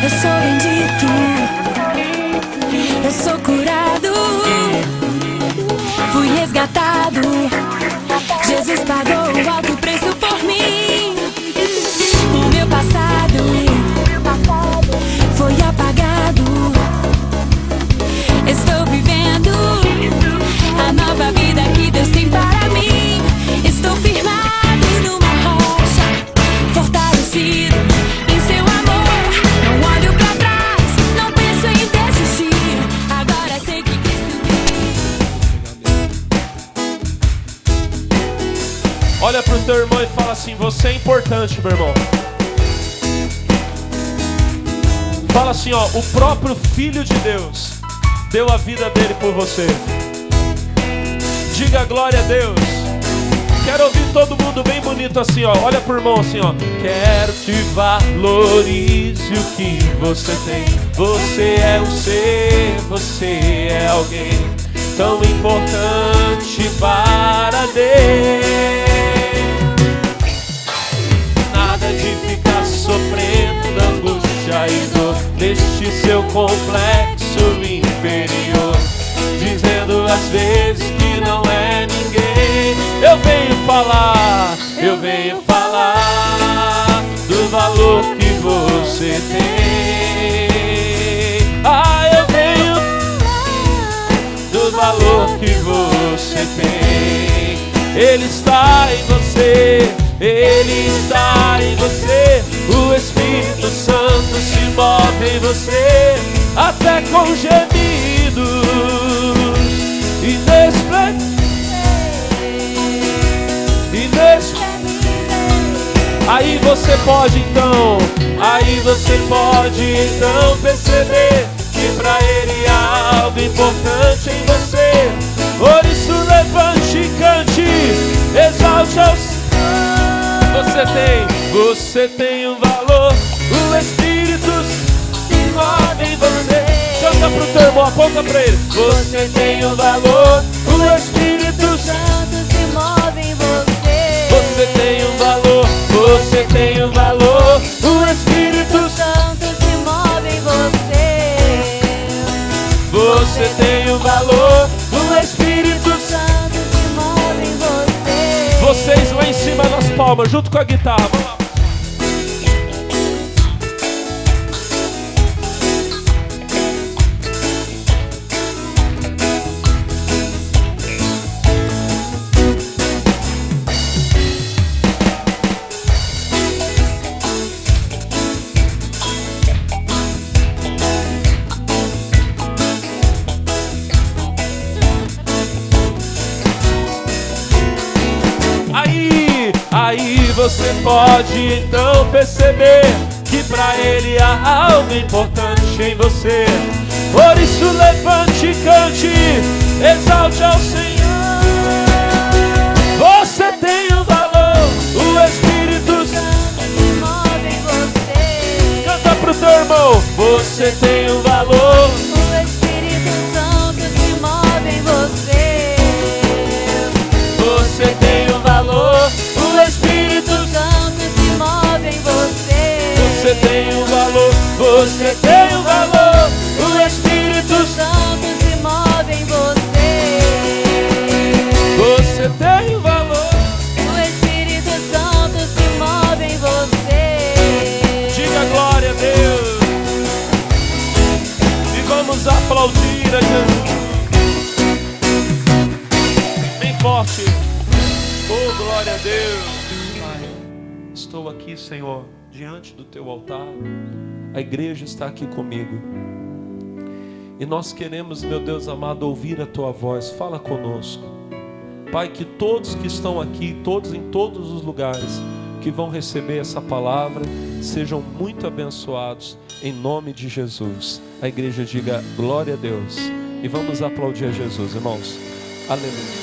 Eu sou bendito, eu sou curado, fui resgatado. Jesus pagou o alto preço por mim. O meu passado foi apagado. Estou vivendo a nova vida que Deus tem para mim. Estou firmado numa rocha, fortalecido em seu amor. Não olho pra trás, não penso em desistir. Agora sei que Cristo vive. Olha pro teu irmão e fala assim: você é importante, meu irmão. Fala assim, ó, o próprio Filho de Deus deu a vida dele por você. Diga glória a Deus. Quero ouvir todo mundo bem bonito assim, ó. Olha pro irmão assim, ó. Quero que valorize o que você tem. Você é um ser, você é alguém tão importante para Deus. Nada de ficar sofrendo angústia e dor neste seu complexo inferior, dizendo às vezes que não é ninguém. Eu venho falar do valor que você tem. Ah, eu venho do valor que você tem. Ele está em você, Ele está em você. O Espírito Santo se move em você, até com gemidos inexplicáveis. Aí você pode então perceber que pra Ele há algo importante em você. Por isso levante e cante, exalte ao Senhor. Você tem um valor, o Espírito se move em você. Canta pro teu irmão, aponta pra ele. Você tem um valor, o Espírito Santo se move em você. Você tem um valor, você tem um valor, o Espírito Santo se move em você. Você tem um valor, o Espírito Santo se move em você. Vocês lá em cima nas palmas, junto com a guitarra. Vamos lá. Aí você pode então perceber que pra Ele há algo importante em você. Por isso levante e cante, exalte ao Senhor. Você tem um valor, o Espírito Santo se move em você. Canta pro teu irmão. Você tem um valor, O Espírito Santo se move em você. você tem um valor, o Espírito Santo se move em você. Você tem um valor, você tem um valor, o Espírito Santo se move em você. Você tem um valor. O Espírito Santo se move em você. Diga glória a Deus. E vamos aplaudir a Jesus. Bem forte. Oh, glória a Deus. Pai, estou aqui, Senhor, diante do teu altar. A igreja está aqui comigo. E nós queremos, meu Deus amado, ouvir a tua voz. Fala conosco. Pai, que todos que estão aqui, todos em todos os lugares que vão receber essa palavra, sejam muito abençoados em nome de Jesus. A igreja diga glória a Deus. E vamos aplaudir a Jesus, irmãos. Aleluia.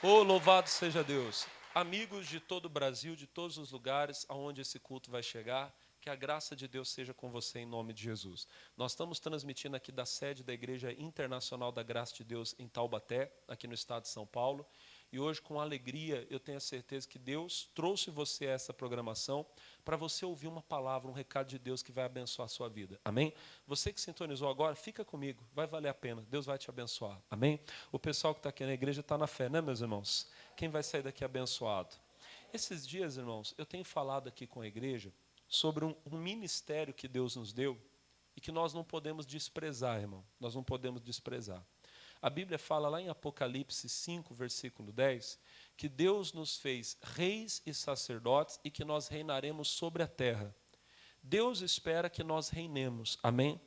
Oh, louvado seja Deus. Amigos de todo o Brasil, de todos os lugares aonde esse culto vai chegar, que a graça de Deus seja com você em nome de Jesus. Nós estamos transmitindo aqui da sede da Igreja Internacional da Graça de Deus em Taubaté, aqui no estado de São Paulo. E hoje, com alegria, eu tenho a certeza que Deus trouxe você a essa programação para você ouvir uma palavra, um recado de Deus que vai abençoar a sua vida. Amém? Você que sintonizou agora, fica comigo. Vai valer a pena. Deus vai te abençoar. Amém? O pessoal que está aqui na igreja está na fé, né, meus irmãos? Quem vai sair daqui abençoado? Esses dias, irmãos, eu tenho falado aqui com a igreja sobre um ministério que Deus nos deu e que nós não podemos desprezar, irmão. Nós não podemos desprezar. A Bíblia fala lá em Apocalipse 5, versículo 10, que Deus nos fez reis e sacerdotes e que nós reinaremos sobre a terra. Deus espera que nós reinemos. Amém?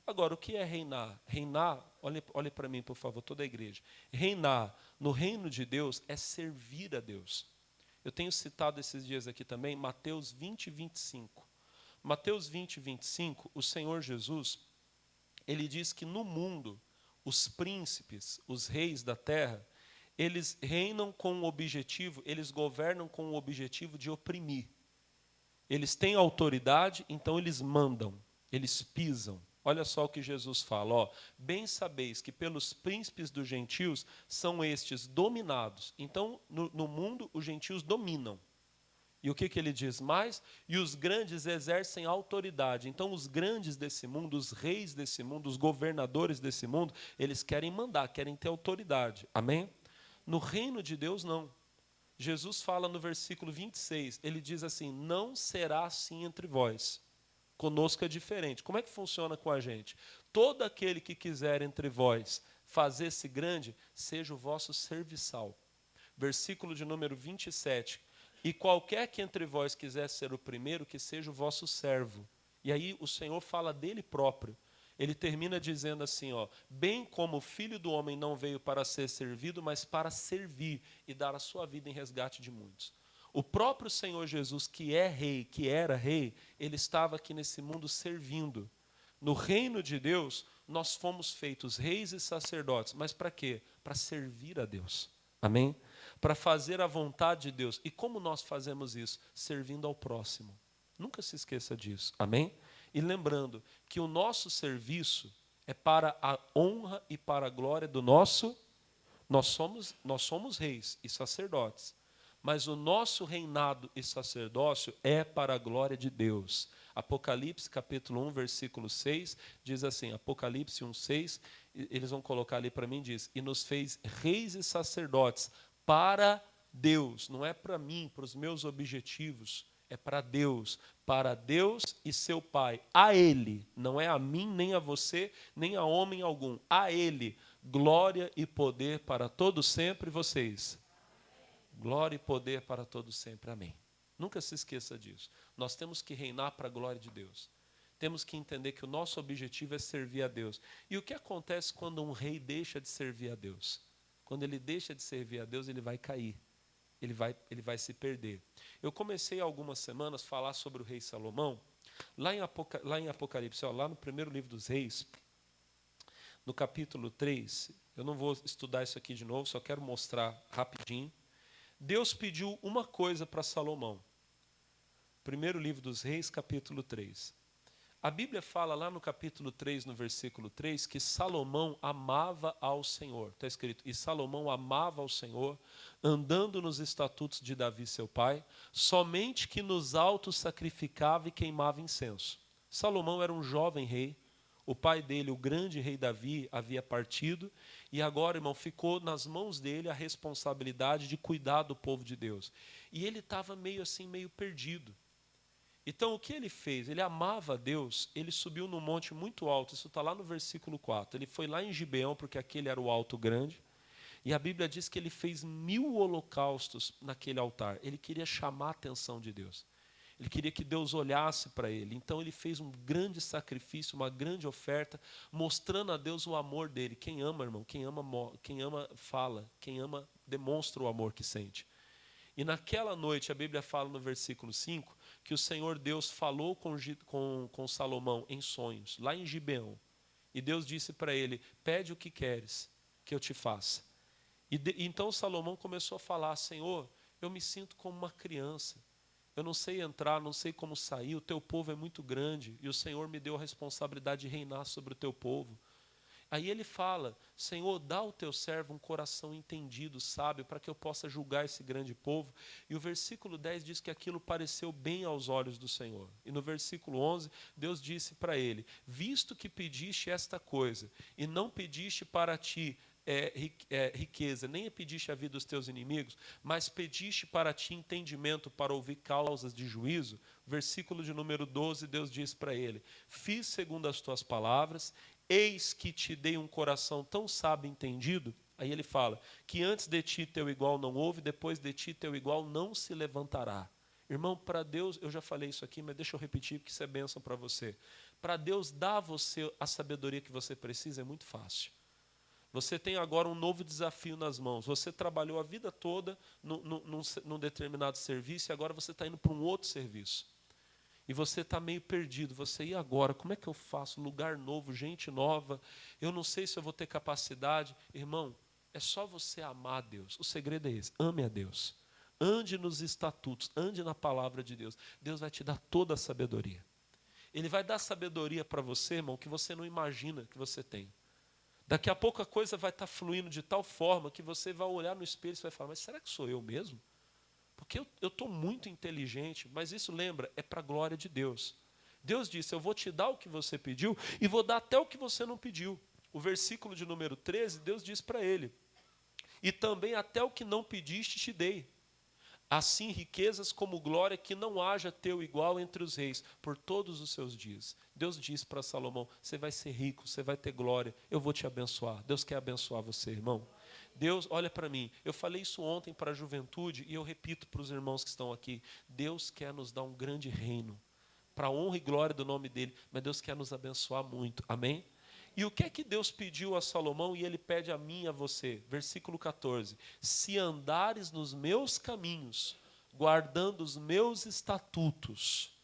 Agora, o que é reinar? Reinar, olhe para mim, por favor, toda a igreja. Reinar no reino de Deus é servir a Deus. Eu tenho citado esses dias aqui também Mateus 20, 25. Mateus 20, 25, o Senhor Jesus, ele diz que no mundo, os príncipes, os reis da terra, eles reinam com o objetivo, eles governam com o objetivo de oprimir. Eles têm autoridade, então eles mandam, eles pisam. Olha só o que Jesus fala, ó, bem sabeis que pelos príncipes dos gentios são estes dominados. Então, no mundo, os gentios dominam. E o que ele diz mais? E os grandes exercem autoridade. Então, os grandes desse mundo, os reis desse mundo, os governadores desse mundo, eles querem mandar, querem ter autoridade. Amém? No reino de Deus, não. Jesus fala no versículo 26, ele diz assim, não será assim entre vós. Conosco é diferente. Como é que funciona com a gente? Todo aquele que quiser entre vós fazer-se grande, seja o vosso serviçal. Versículo de número 27. E qualquer que entre vós quiser ser o primeiro, que seja o vosso servo. E aí o Senhor fala dele próprio. Ele termina dizendo assim, ó, bem como o Filho do Homem não veio para ser servido, mas para servir e dar a sua vida em resgate de muitos. O próprio Senhor Jesus, que é rei, que era rei, ele estava aqui nesse mundo servindo. No reino de Deus, nós fomos feitos reis e sacerdotes. Mas para quê? Para servir a Deus. Amém? Para fazer a vontade de Deus. E como nós fazemos isso? Servindo ao próximo. Nunca se esqueça disso. Amém? E lembrando que o nosso serviço é para a honra e para a glória do nosso... Nós somos reis e sacerdotes. Mas o nosso reinado e sacerdócio é para a glória de Deus. Apocalipse capítulo 1, versículo 6, diz assim, Apocalipse 1, 6, eles vão colocar ali para mim, diz, e nos fez reis e sacerdotes para Deus, não é para mim, para os meus objetivos, é para Deus e seu Pai, a Ele, não é a mim, nem a você, nem a homem algum, a Ele, glória e poder para todos sempre, vocês. Glória e poder para todos sempre. Amém. Nunca se esqueça disso. Nós temos que reinar para a glória de Deus. Temos que entender que o nosso objetivo é servir a Deus. E o que acontece quando um rei deixa de servir a Deus? Quando ele deixa de servir a Deus, ele vai cair. Ele vai se perder. Eu comecei há algumas semanas a falar sobre o rei Salomão. Lá em Apocalipse, ó, lá no primeiro livro dos reis, no capítulo 3, eu não vou estudar isso aqui de novo, só quero mostrar rapidinho. Deus pediu uma coisa para Salomão. Primeiro livro dos reis, capítulo 3. A Bíblia fala lá no capítulo 3, no versículo 3, que Salomão amava ao Senhor. Está escrito, e Salomão amava ao Senhor, andando nos estatutos de Davi, seu pai, somente que nos altos sacrificava e queimava incenso. Salomão era um jovem rei. O pai dele, o grande rei Davi, havia partido e agora, irmão, ficou nas mãos dele a responsabilidade de cuidar do povo de Deus. E ele estava meio assim, meio perdido. Então, o que ele fez? Ele amava a Deus, ele subiu num monte muito alto, isso está lá no versículo 4. Ele foi lá em Gibeão, porque aquele era o alto grande, e a Bíblia diz que ele fez 1000 holocaustos naquele altar. Ele queria chamar a atenção de Deus. Ele queria que Deus olhasse para ele. Então ele fez um grande sacrifício, uma grande oferta, mostrando a Deus o amor dele. Quem ama, irmão, quem ama fala, quem ama demonstra o amor que sente. E naquela noite, a Bíblia fala no versículo 5, que o Senhor Deus falou com Salomão em sonhos, lá em Gibeão. E Deus disse para ele, pede o que queres que eu te faça. Então Salomão começou a falar, Senhor, eu me sinto como uma criança. Eu não sei entrar, não sei como sair, o teu povo é muito grande e o Senhor me deu a responsabilidade de reinar sobre o teu povo. Aí ele fala, Senhor, dá ao teu servo um coração entendido, sábio, para que eu possa julgar esse grande povo. E o versículo 10 diz que aquilo pareceu bem aos olhos do Senhor. E no versículo 11, Deus disse para ele, visto que pediste esta coisa, e não pediste para ti riqueza, nem pediste a vida dos teus inimigos, mas pediste para ti entendimento para ouvir causas de juízo, versículo de número 12, Deus diz para ele, fiz segundo as tuas palavras, eis que te dei um coração tão sábio e entendido. Aí ele fala, que antes de ti teu igual não houve, depois de ti teu igual não se levantará. Irmão, para Deus, eu já falei isso aqui, mas deixa eu repetir, porque isso é bênção para você. Para Deus dar a você a sabedoria que você precisa é muito fácil. Você tem agora um novo desafio nas mãos. Você trabalhou a vida toda num determinado serviço e agora você está indo para um outro serviço. E você está meio perdido. Você, e agora? Como é que eu faço? Lugar novo, gente nova. Eu não sei se eu vou ter capacidade. Irmão, é só você amar a Deus. O segredo é esse. Ame a Deus. Ande nos estatutos. Ande na palavra de Deus. Deus vai te dar toda a sabedoria. Ele vai dar sabedoria para você, irmão, que você não imagina que você tem. Daqui a pouco a coisa vai estar fluindo de tal forma que você vai olhar no espelho e vai falar, mas será que sou eu mesmo? Porque eu estou muito inteligente, mas isso, lembra, é para a glória de Deus. Deus disse, eu vou te dar o que você pediu e vou dar até o que você não pediu. O versículo de número 13, Deus diz para ele, e também até o que não pediste te dei. Assim riquezas como glória que não haja teu igual entre os reis, por todos os seus dias. Deus diz para Salomão, você vai ser rico, você vai ter glória, eu vou te abençoar. Deus quer abençoar você, irmão. Deus, olha para mim, eu falei isso ontem para a juventude e eu repito para os irmãos que estão aqui. Deus quer nos dar um grande reino, para a honra e glória do nome dEle, mas Deus quer nos abençoar muito, amém? E o que é que Deus pediu a Salomão e Ele pede a mim e a você? Versículo 14. Se andares nos meus caminhos, guardando os meus estatutos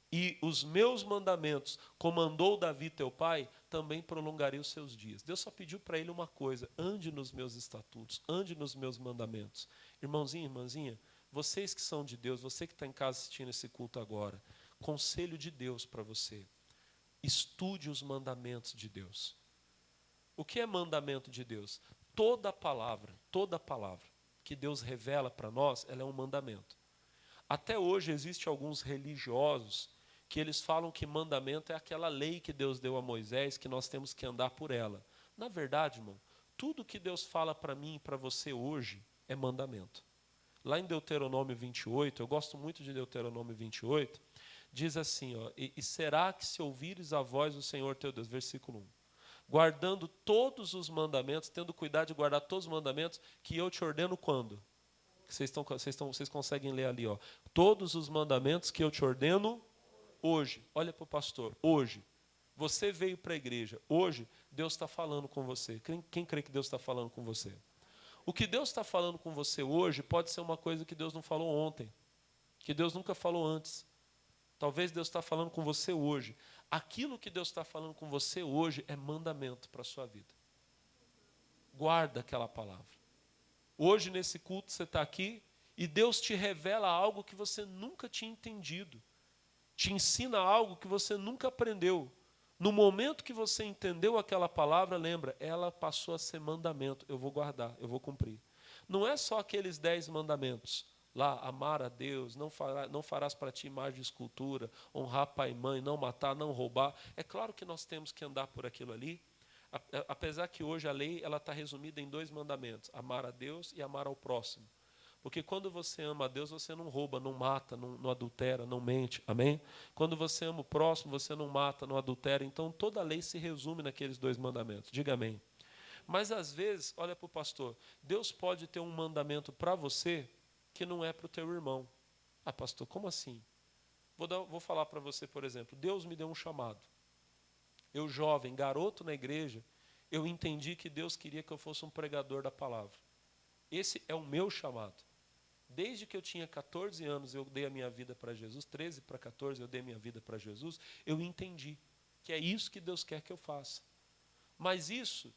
e os meus mandamentos, como andou Davi teu pai, também prolongarei os seus dias. Deus só pediu para ele uma coisa, ande nos meus estatutos, ande nos meus mandamentos. Irmãozinho, irmãzinha, vocês que são de Deus, você que está em casa assistindo esse culto agora, conselho de Deus para você. Estude os mandamentos de Deus. O que é mandamento de Deus? Toda palavra que Deus revela para nós, ela é um mandamento. Até hoje existem alguns religiosos que eles falam que mandamento é aquela lei que Deus deu a Moisés, que nós temos que andar por ela. Na verdade, irmão, tudo que Deus fala para mim e para você hoje é mandamento. Lá em Deuteronômio 28, eu gosto muito de Deuteronômio 28, diz assim, ó, e será que se ouvires a voz do Senhor teu Deus, versículo 1, guardando todos os mandamentos, tendo cuidado de guardar todos os mandamentos, que eu te ordeno quando? Vocês conseguem ler ali, ó, todos os mandamentos que eu te ordeno hoje. Olha para o pastor, hoje. Você veio para a igreja, hoje Deus está falando com você. Quem crê que Deus está falando com você? O que Deus está falando com você hoje pode ser uma coisa que Deus não falou ontem, que Deus nunca falou antes. Talvez Deus está falando com você hoje. Aquilo que Deus está falando com você hoje é mandamento para a sua vida. Guarda aquela palavra. Hoje, nesse culto, você está aqui e Deus te revela algo que você nunca tinha entendido. Te ensina algo que você nunca aprendeu. No momento que você entendeu aquela palavra, lembra, ela passou a ser mandamento. Eu vou guardar, eu vou cumprir. Não é só aqueles 10 mandamentos. Lá, amar a Deus, não farás para ti imagem de escultura, honrar pai e mãe, não matar, não roubar. É claro que nós temos que andar por aquilo ali, apesar que hoje a lei está resumida em 2 mandamentos, amar a Deus e amar ao próximo. Porque quando você ama a Deus, você não rouba, não mata, não adultera, não mente, amém? Quando você ama o próximo, você não mata, não adultera. Então toda a lei se resume naqueles 2 mandamentos, diga amém. Mas às vezes, olha para o pastor, Deus pode ter um mandamento para você que não é para o teu irmão. Ah, pastor, como assim? Vou falar para você, por exemplo, Deus me deu um chamado. Eu jovem, garoto na igreja, eu entendi que Deus queria que eu fosse um pregador da palavra. Esse é o meu chamado. Desde que eu tinha 14 anos, eu dei a minha vida para Jesus, 13 para 14, eu dei a minha vida para Jesus, eu entendi que é isso que Deus quer que eu faça. Mas isso,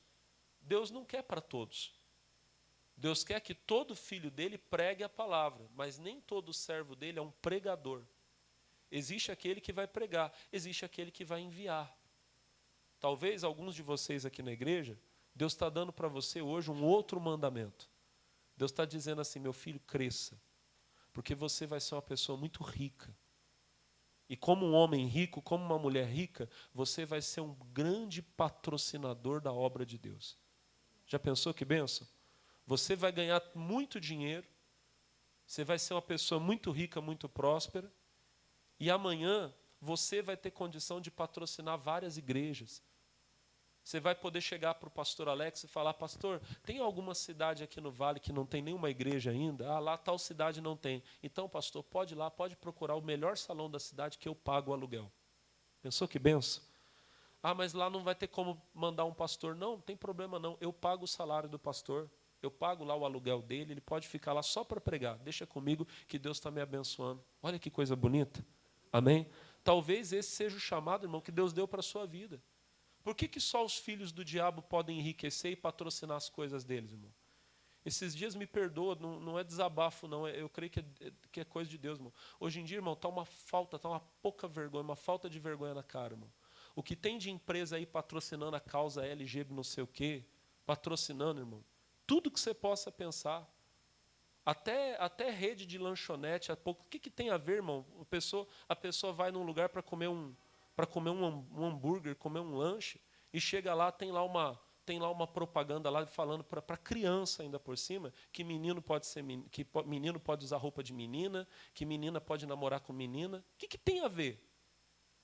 Deus não quer para todos. Deus quer que todo filho dele pregue a palavra, mas nem todo servo dele é um pregador. Existe aquele que vai pregar, existe aquele que vai enviar. Talvez alguns de vocês aqui na igreja, Deus está dando para você hoje um outro mandamento. Deus está dizendo assim, meu filho, cresça, porque você vai ser uma pessoa muito rica. E como um homem rico, como uma mulher rica, você vai ser um grande patrocinador da obra de Deus. Já pensou que bênção? Você vai ganhar muito dinheiro, você vai ser uma pessoa muito rica, muito próspera, e amanhã você vai ter condição de patrocinar várias igrejas. Você vai poder chegar para o pastor Alex e falar, pastor, tem alguma cidade aqui no Vale que não tem nenhuma igreja ainda? Ah, lá tal cidade não tem. Então, pastor, pode ir lá, pode procurar o melhor salão da cidade que eu pago o aluguel. Pensou que benção? Ah, mas lá não vai ter como mandar um pastor. Não, não tem problema não. Eu pago o salário do pastor. Eu pago lá o aluguel dele. Ele pode ficar lá só para pregar. Deixa comigo que Deus está me abençoando. Olha que coisa bonita. Amém? Talvez esse seja o chamado, irmão, que Deus deu para a sua vida. Por que só os filhos do diabo podem enriquecer e patrocinar as coisas deles, irmão? Esses dias, me perdoa, não é desabafo, não. Eu creio que é coisa de Deus, irmão. Hoje em dia, irmão, está uma falta, está uma pouca vergonha, uma falta de vergonha na cara, irmão. O que tem de empresa aí patrocinando a causa LGBT, não sei o quê, patrocinando, irmão. Tudo que você possa pensar. Até rede de lanchonete. O que tem a ver, irmão? A pessoa vai num lugar para comer um hambúrguer, comer um lanche, e chega lá, tem lá uma propaganda lá falando para criança ainda por cima, que menino pode ser que menino pode usar roupa de menina, que menina pode namorar com menina. O que tem a ver?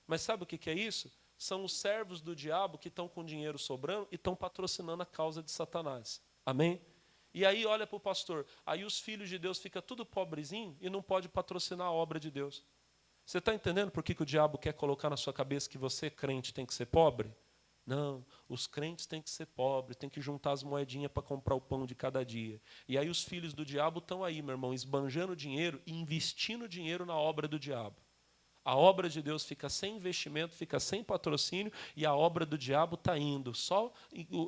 Mas sabe o que é isso? São os servos do diabo que estão com dinheiro sobrando e estão patrocinando a causa de Satanás. Amém? E aí olha para o pastor, aí os filhos de Deus ficam tudo pobrezinho e não pode patrocinar a obra de Deus. Você está entendendo por que o diabo quer colocar na sua cabeça que você, crente, tem que ser pobre? Não, os crentes têm que ser pobres, têm que juntar as moedinhas para comprar o pão de cada dia. E aí os filhos do diabo estão aí, meu irmão, esbanjando dinheiro e investindo dinheiro na obra do diabo. A obra de Deus fica sem investimento, fica sem patrocínio, e a obra do diabo está indo. Só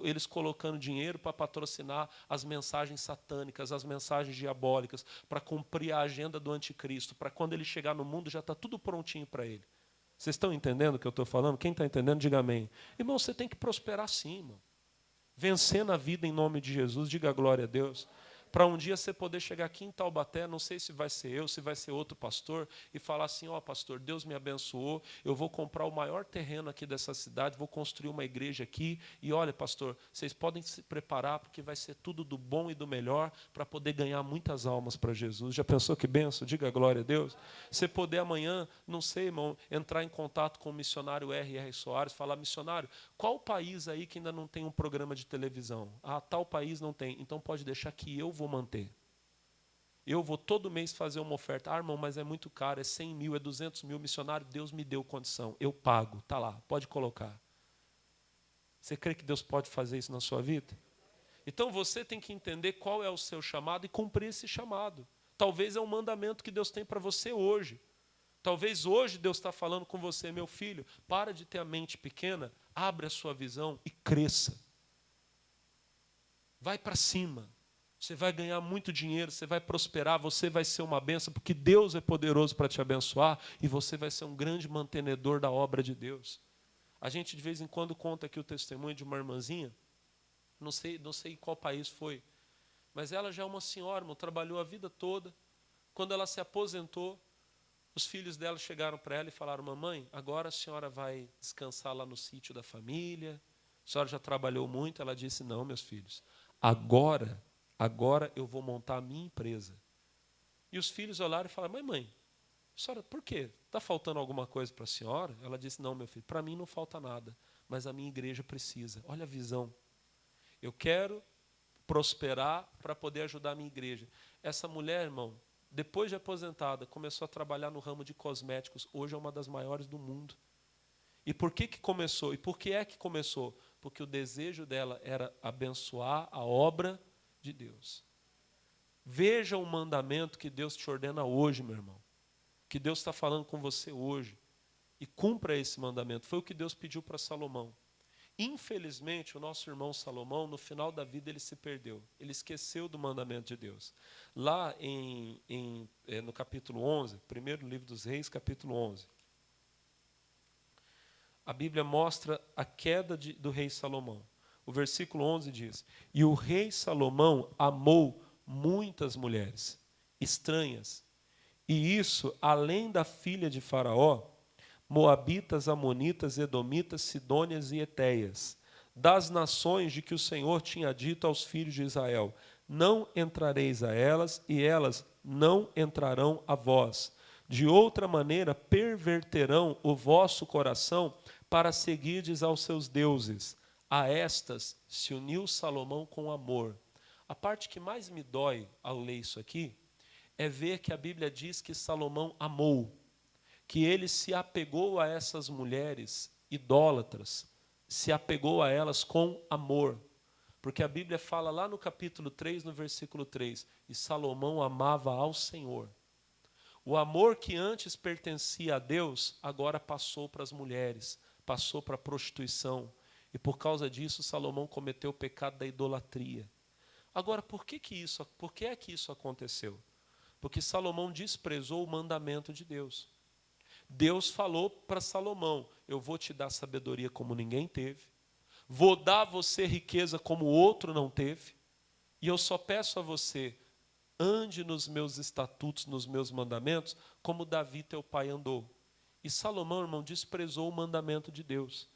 eles colocando dinheiro para patrocinar as mensagens satânicas, as mensagens diabólicas, para cumprir a agenda do anticristo, para quando ele chegar no mundo já está tudo prontinho para ele. Vocês estão entendendo o que eu estou falando? Quem está entendendo, diga amém. Irmão, você tem que prosperar sim, irmão. Vencer na vida em nome de Jesus, diga glória a Deus. Para um dia você poder chegar aqui em Taubaté, não sei se vai ser eu, se vai ser outro pastor, e falar assim, ó pastor, Deus me abençoou, eu vou comprar o maior terreno aqui dessa cidade, vou construir uma igreja aqui, e olha pastor, vocês podem se preparar, porque vai ser tudo do bom e do melhor, para poder ganhar muitas almas para Jesus. Já pensou que benção? Diga glória a Deus. Você poder amanhã, não sei irmão, entrar em contato com o missionário R.R. Soares, falar, missionário, qual país aí que ainda não tem um programa de televisão? Ah, tal país não tem, então pode deixar que eu vou manter. Eu vou todo mês fazer uma oferta. Ah, irmão, mas é muito caro, é 100 mil, é 200 mil. Missionário, Deus me deu condição. Eu pago, está lá, pode colocar. Você crê que Deus pode fazer isso na sua vida? Então você tem que entender qual é o seu chamado e cumprir esse chamado. Talvez é um mandamento que Deus tem para você hoje. Talvez hoje Deus está falando com você, meu filho, para de ter a mente pequena, abre a sua visão e cresça. Vai para cima. Você vai ganhar muito dinheiro, você vai prosperar, você vai ser uma bênção, porque Deus é poderoso para te abençoar e você vai ser um grande mantenedor da obra de Deus. A gente de vez em quando conta aqui o testemunho de uma irmãzinha, não sei qual país foi, mas ela já é uma senhora, irmão, trabalhou a vida toda. Quando ela se aposentou, os filhos dela chegaram para ela e falaram, mamãe, agora a senhora vai descansar lá no sítio da família, a senhora já trabalhou muito. Ela disse, não, meus filhos, agora eu vou montar a minha empresa. E os filhos olharam e falaram, mãe, senhora, por quê? Está faltando alguma coisa para a senhora? Ela disse, não, meu filho, para mim não falta nada, mas a minha igreja precisa. Olha a visão. Eu quero prosperar para poder ajudar a minha igreja. Essa mulher, irmão, depois de aposentada, começou a trabalhar no ramo de cosméticos. Hoje é uma das maiores do mundo. E por que começou? E por que é que começou? Porque o desejo dela era abençoar a obra de Deus. Veja o mandamento que Deus te ordena hoje, meu irmão. Que Deus está falando com você hoje. E cumpra esse mandamento. Foi o que Deus pediu para Salomão. Infelizmente, o nosso irmão Salomão, no final da vida, ele se perdeu. Ele esqueceu do mandamento de Deus. Lá no capítulo 11, primeiro livro dos Reis, capítulo 11. a Bíblia mostra a queda do rei Salomão. O versículo 11 diz: e o rei Salomão amou muitas mulheres estranhas, e isso além da filha de Faraó, moabitas, amonitas, edomitas, sidônias e etéias, das nações de que o Senhor tinha dito aos filhos de Israel: não entrareis a elas, e elas não entrarão a vós. De outra maneira, perverterão o vosso coração para seguirdes aos seus deuses. A estas se uniu Salomão com amor. A parte que mais me dói ao ler isso aqui é ver que a Bíblia diz que Salomão amou, que ele se apegou a essas mulheres idólatras, se apegou a elas com amor. Porque a Bíblia fala lá no capítulo 3, no versículo 3, e Salomão amava ao Senhor. O amor que antes pertencia a Deus, agora passou para as mulheres, passou para a prostituição. E por causa disso, Salomão cometeu o pecado da idolatria. Agora, por que é que isso aconteceu? Porque Salomão desprezou o mandamento de Deus. Deus falou para Salomão: eu vou te dar sabedoria como ninguém teve, vou dar a você riqueza como o outro não teve, e eu só peço a você, ande nos meus estatutos, nos meus mandamentos, como Davi teu pai andou. E Salomão, irmão, desprezou o mandamento de Deus.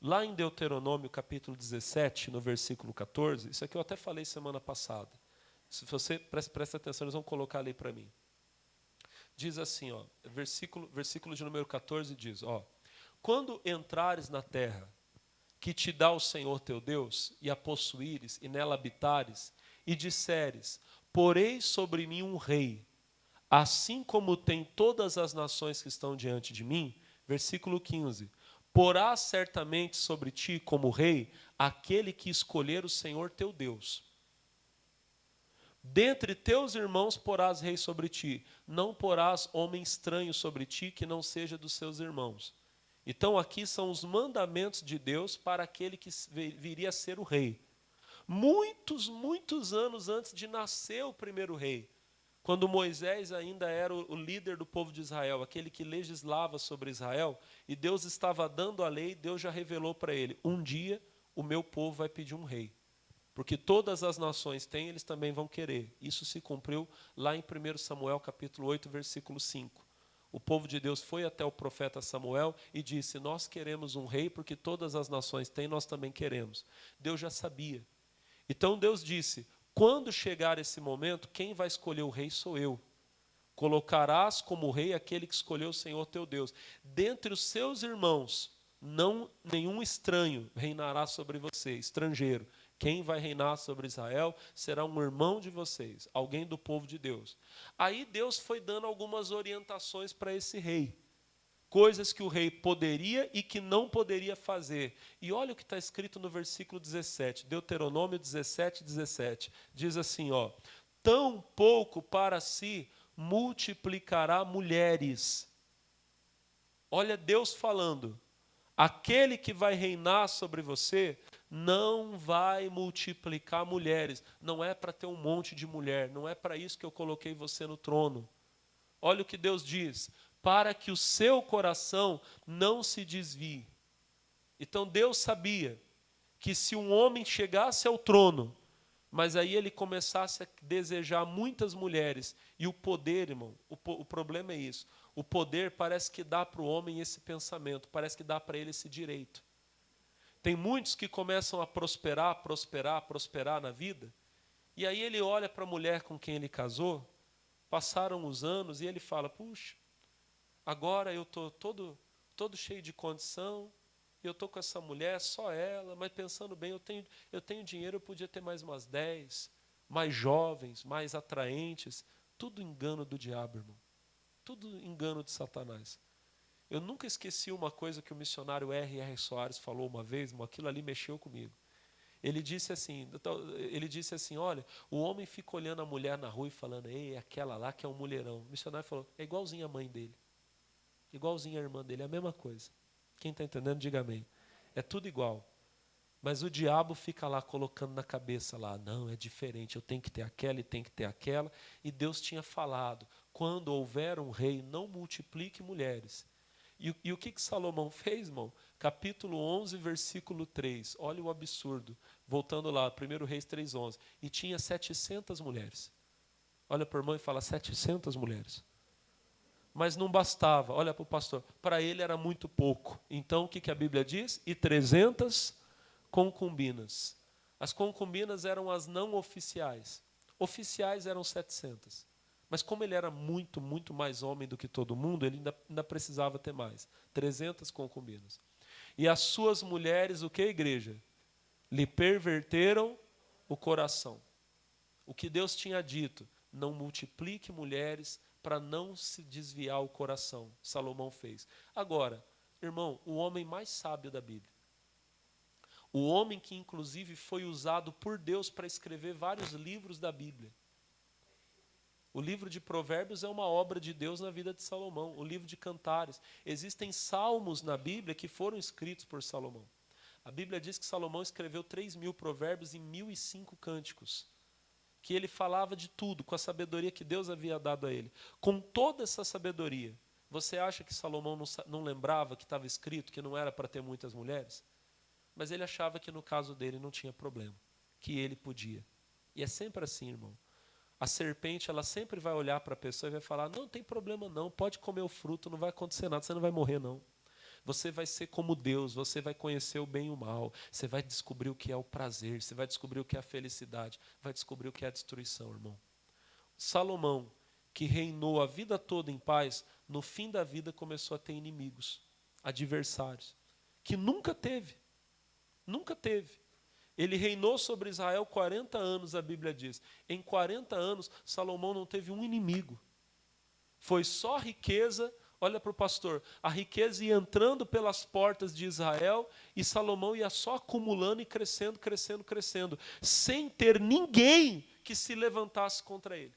Lá em Deuteronômio, capítulo 17, no versículo 14, isso aqui eu até falei semana passada. Se você presta atenção, eles vão colocar ali para mim. Diz assim, ó, versículo de número 14 diz, ó: quando entrares na terra que te dá o Senhor teu Deus, e a possuíres, e nela habitares, e disseres: porei sobre mim um rei, assim como tem todas as nações que estão diante de mim. Versículo 15: porá certamente sobre ti como rei aquele que escolher o Senhor teu Deus. Dentre teus irmãos porás rei sobre ti, não porás homem estranho sobre ti que não seja dos seus irmãos. Então aqui são os mandamentos de Deus para aquele que viria a ser o rei. Muitos anos antes de nascer o primeiro rei, quando Moisés ainda era o líder do povo de Israel, aquele que legislava sobre Israel, e Deus estava dando a lei, Deus já revelou para ele: um dia o meu povo vai pedir um rei. Porque todas as nações têm, eles também vão querer. Isso se cumpriu lá em 1 Samuel capítulo 8, versículo 5. O povo de Deus foi até o profeta Samuel e disse: nós queremos um rei, porque todas as nações têm, nós também queremos. Deus já sabia. Então Deus disse: quando chegar esse momento, quem vai escolher o rei sou eu. Colocarás como rei aquele que escolheu o Senhor teu Deus. Dentre os seus irmãos, não nenhum estranho reinará sobre você, estrangeiro. Quem vai reinar sobre Israel será um irmão de vocês, alguém do povo de Deus. Aí Deus foi dando algumas orientações para esse rei. Coisas que o rei poderia e que não poderia fazer. E olha o que está escrito no versículo 17, Deuteronômio 17, 17. Diz assim, ó: tão pouco para si multiplicará mulheres. Olha Deus falando: aquele que vai reinar sobre você não vai multiplicar mulheres. Não é para ter um monte de mulher. Não é para isso que eu coloquei você no trono. Olha o que Deus diz: para que o seu coração não se desvie. Então Deus sabia que se um homem chegasse ao trono, mas aí ele começasse a desejar muitas mulheres, e o poder, irmão, o problema é isso. O poder parece que dá para o homem esse pensamento, parece que dá para ele esse direito. Tem muitos que começam a prosperar na vida, e aí ele olha para a mulher com quem ele casou, passaram os anos, e ele fala: puxa, agora eu estou todo cheio de condição, eu estou com essa mulher, só ela, mas pensando bem, eu tenho dinheiro, eu podia ter mais umas 10, mais jovens, mais atraentes. Tudo engano do diabo, irmão. Tudo engano de Satanás. Eu nunca esqueci uma coisa que o missionário R.R. Soares falou uma vez, irmão, aquilo ali mexeu comigo. Ele disse assim, olha, o homem fica olhando a mulher na rua e falando: ei, aquela lá que é um mulherão. O missionário falou: é igualzinho a mãe dele. Igualzinho a irmã dele, é a mesma coisa. Quem está entendendo, diga amém. É tudo igual. Mas o diabo fica lá colocando na cabeça lá: não, é diferente, eu tenho que ter aquela e tenho que ter aquela. E Deus tinha falado: quando houver um rei, não multiplique mulheres. E o que Salomão fez, irmão? Capítulo 11, versículo 3. Olha o absurdo. Voltando lá, 1 Reis 3:11. E tinha 700 mulheres. Olha para o irmão e fala, 700 mulheres. Mas não bastava. Olha para o pastor. Para ele era muito pouco. Então, o que a Bíblia diz? E 300 concubinas. As concubinas eram as não oficiais. Oficiais eram 700. Mas como ele era muito, muito mais homem do que todo mundo, ele ainda precisava ter mais. 300 concubinas. E as suas mulheres, o que, igreja? Lhe perverteram o coração. O que Deus tinha dito, não multiplique mulheres para não se desviar o coração. Salomão fez. Agora, irmão, o homem mais sábio da Bíblia. O homem que, inclusive, foi usado por Deus para escrever vários livros da Bíblia. O livro de Provérbios é uma obra de Deus na vida de Salomão. O livro de Cantares. Existem salmos na Bíblia que foram escritos por Salomão. A Bíblia diz que Salomão escreveu 3.000 provérbios e 1.005 cânticos. Que ele falava de tudo, com a sabedoria que Deus havia dado a ele. Com toda essa sabedoria, você acha que Salomão não lembrava que estava escrito que não era para ter muitas mulheres? Mas ele achava que no caso dele não tinha problema. Que ele podia. E é sempre assim, irmão. A serpente, ela sempre vai olhar para a pessoa e vai falar, não tem problema não, pode comer o fruto, não vai acontecer nada, você não vai morrer não. Você vai ser como Deus, você vai conhecer o bem e o mal, você vai descobrir o que é o prazer, você vai descobrir o que é a felicidade, vai descobrir o que é a destruição, irmão. Salomão, que reinou a vida toda em paz, no fim da vida começou a ter inimigos, adversários, que nunca teve. Nunca teve. Ele reinou sobre Israel 40 anos, a Bíblia diz. Em 40 anos, Salomão não teve um inimigo. Foi só riqueza. Olha para o pastor. A riqueza ia entrando pelas portas de Israel e Salomão ia só acumulando e crescendo, crescendo, crescendo. Sem ter ninguém que se levantasse contra ele.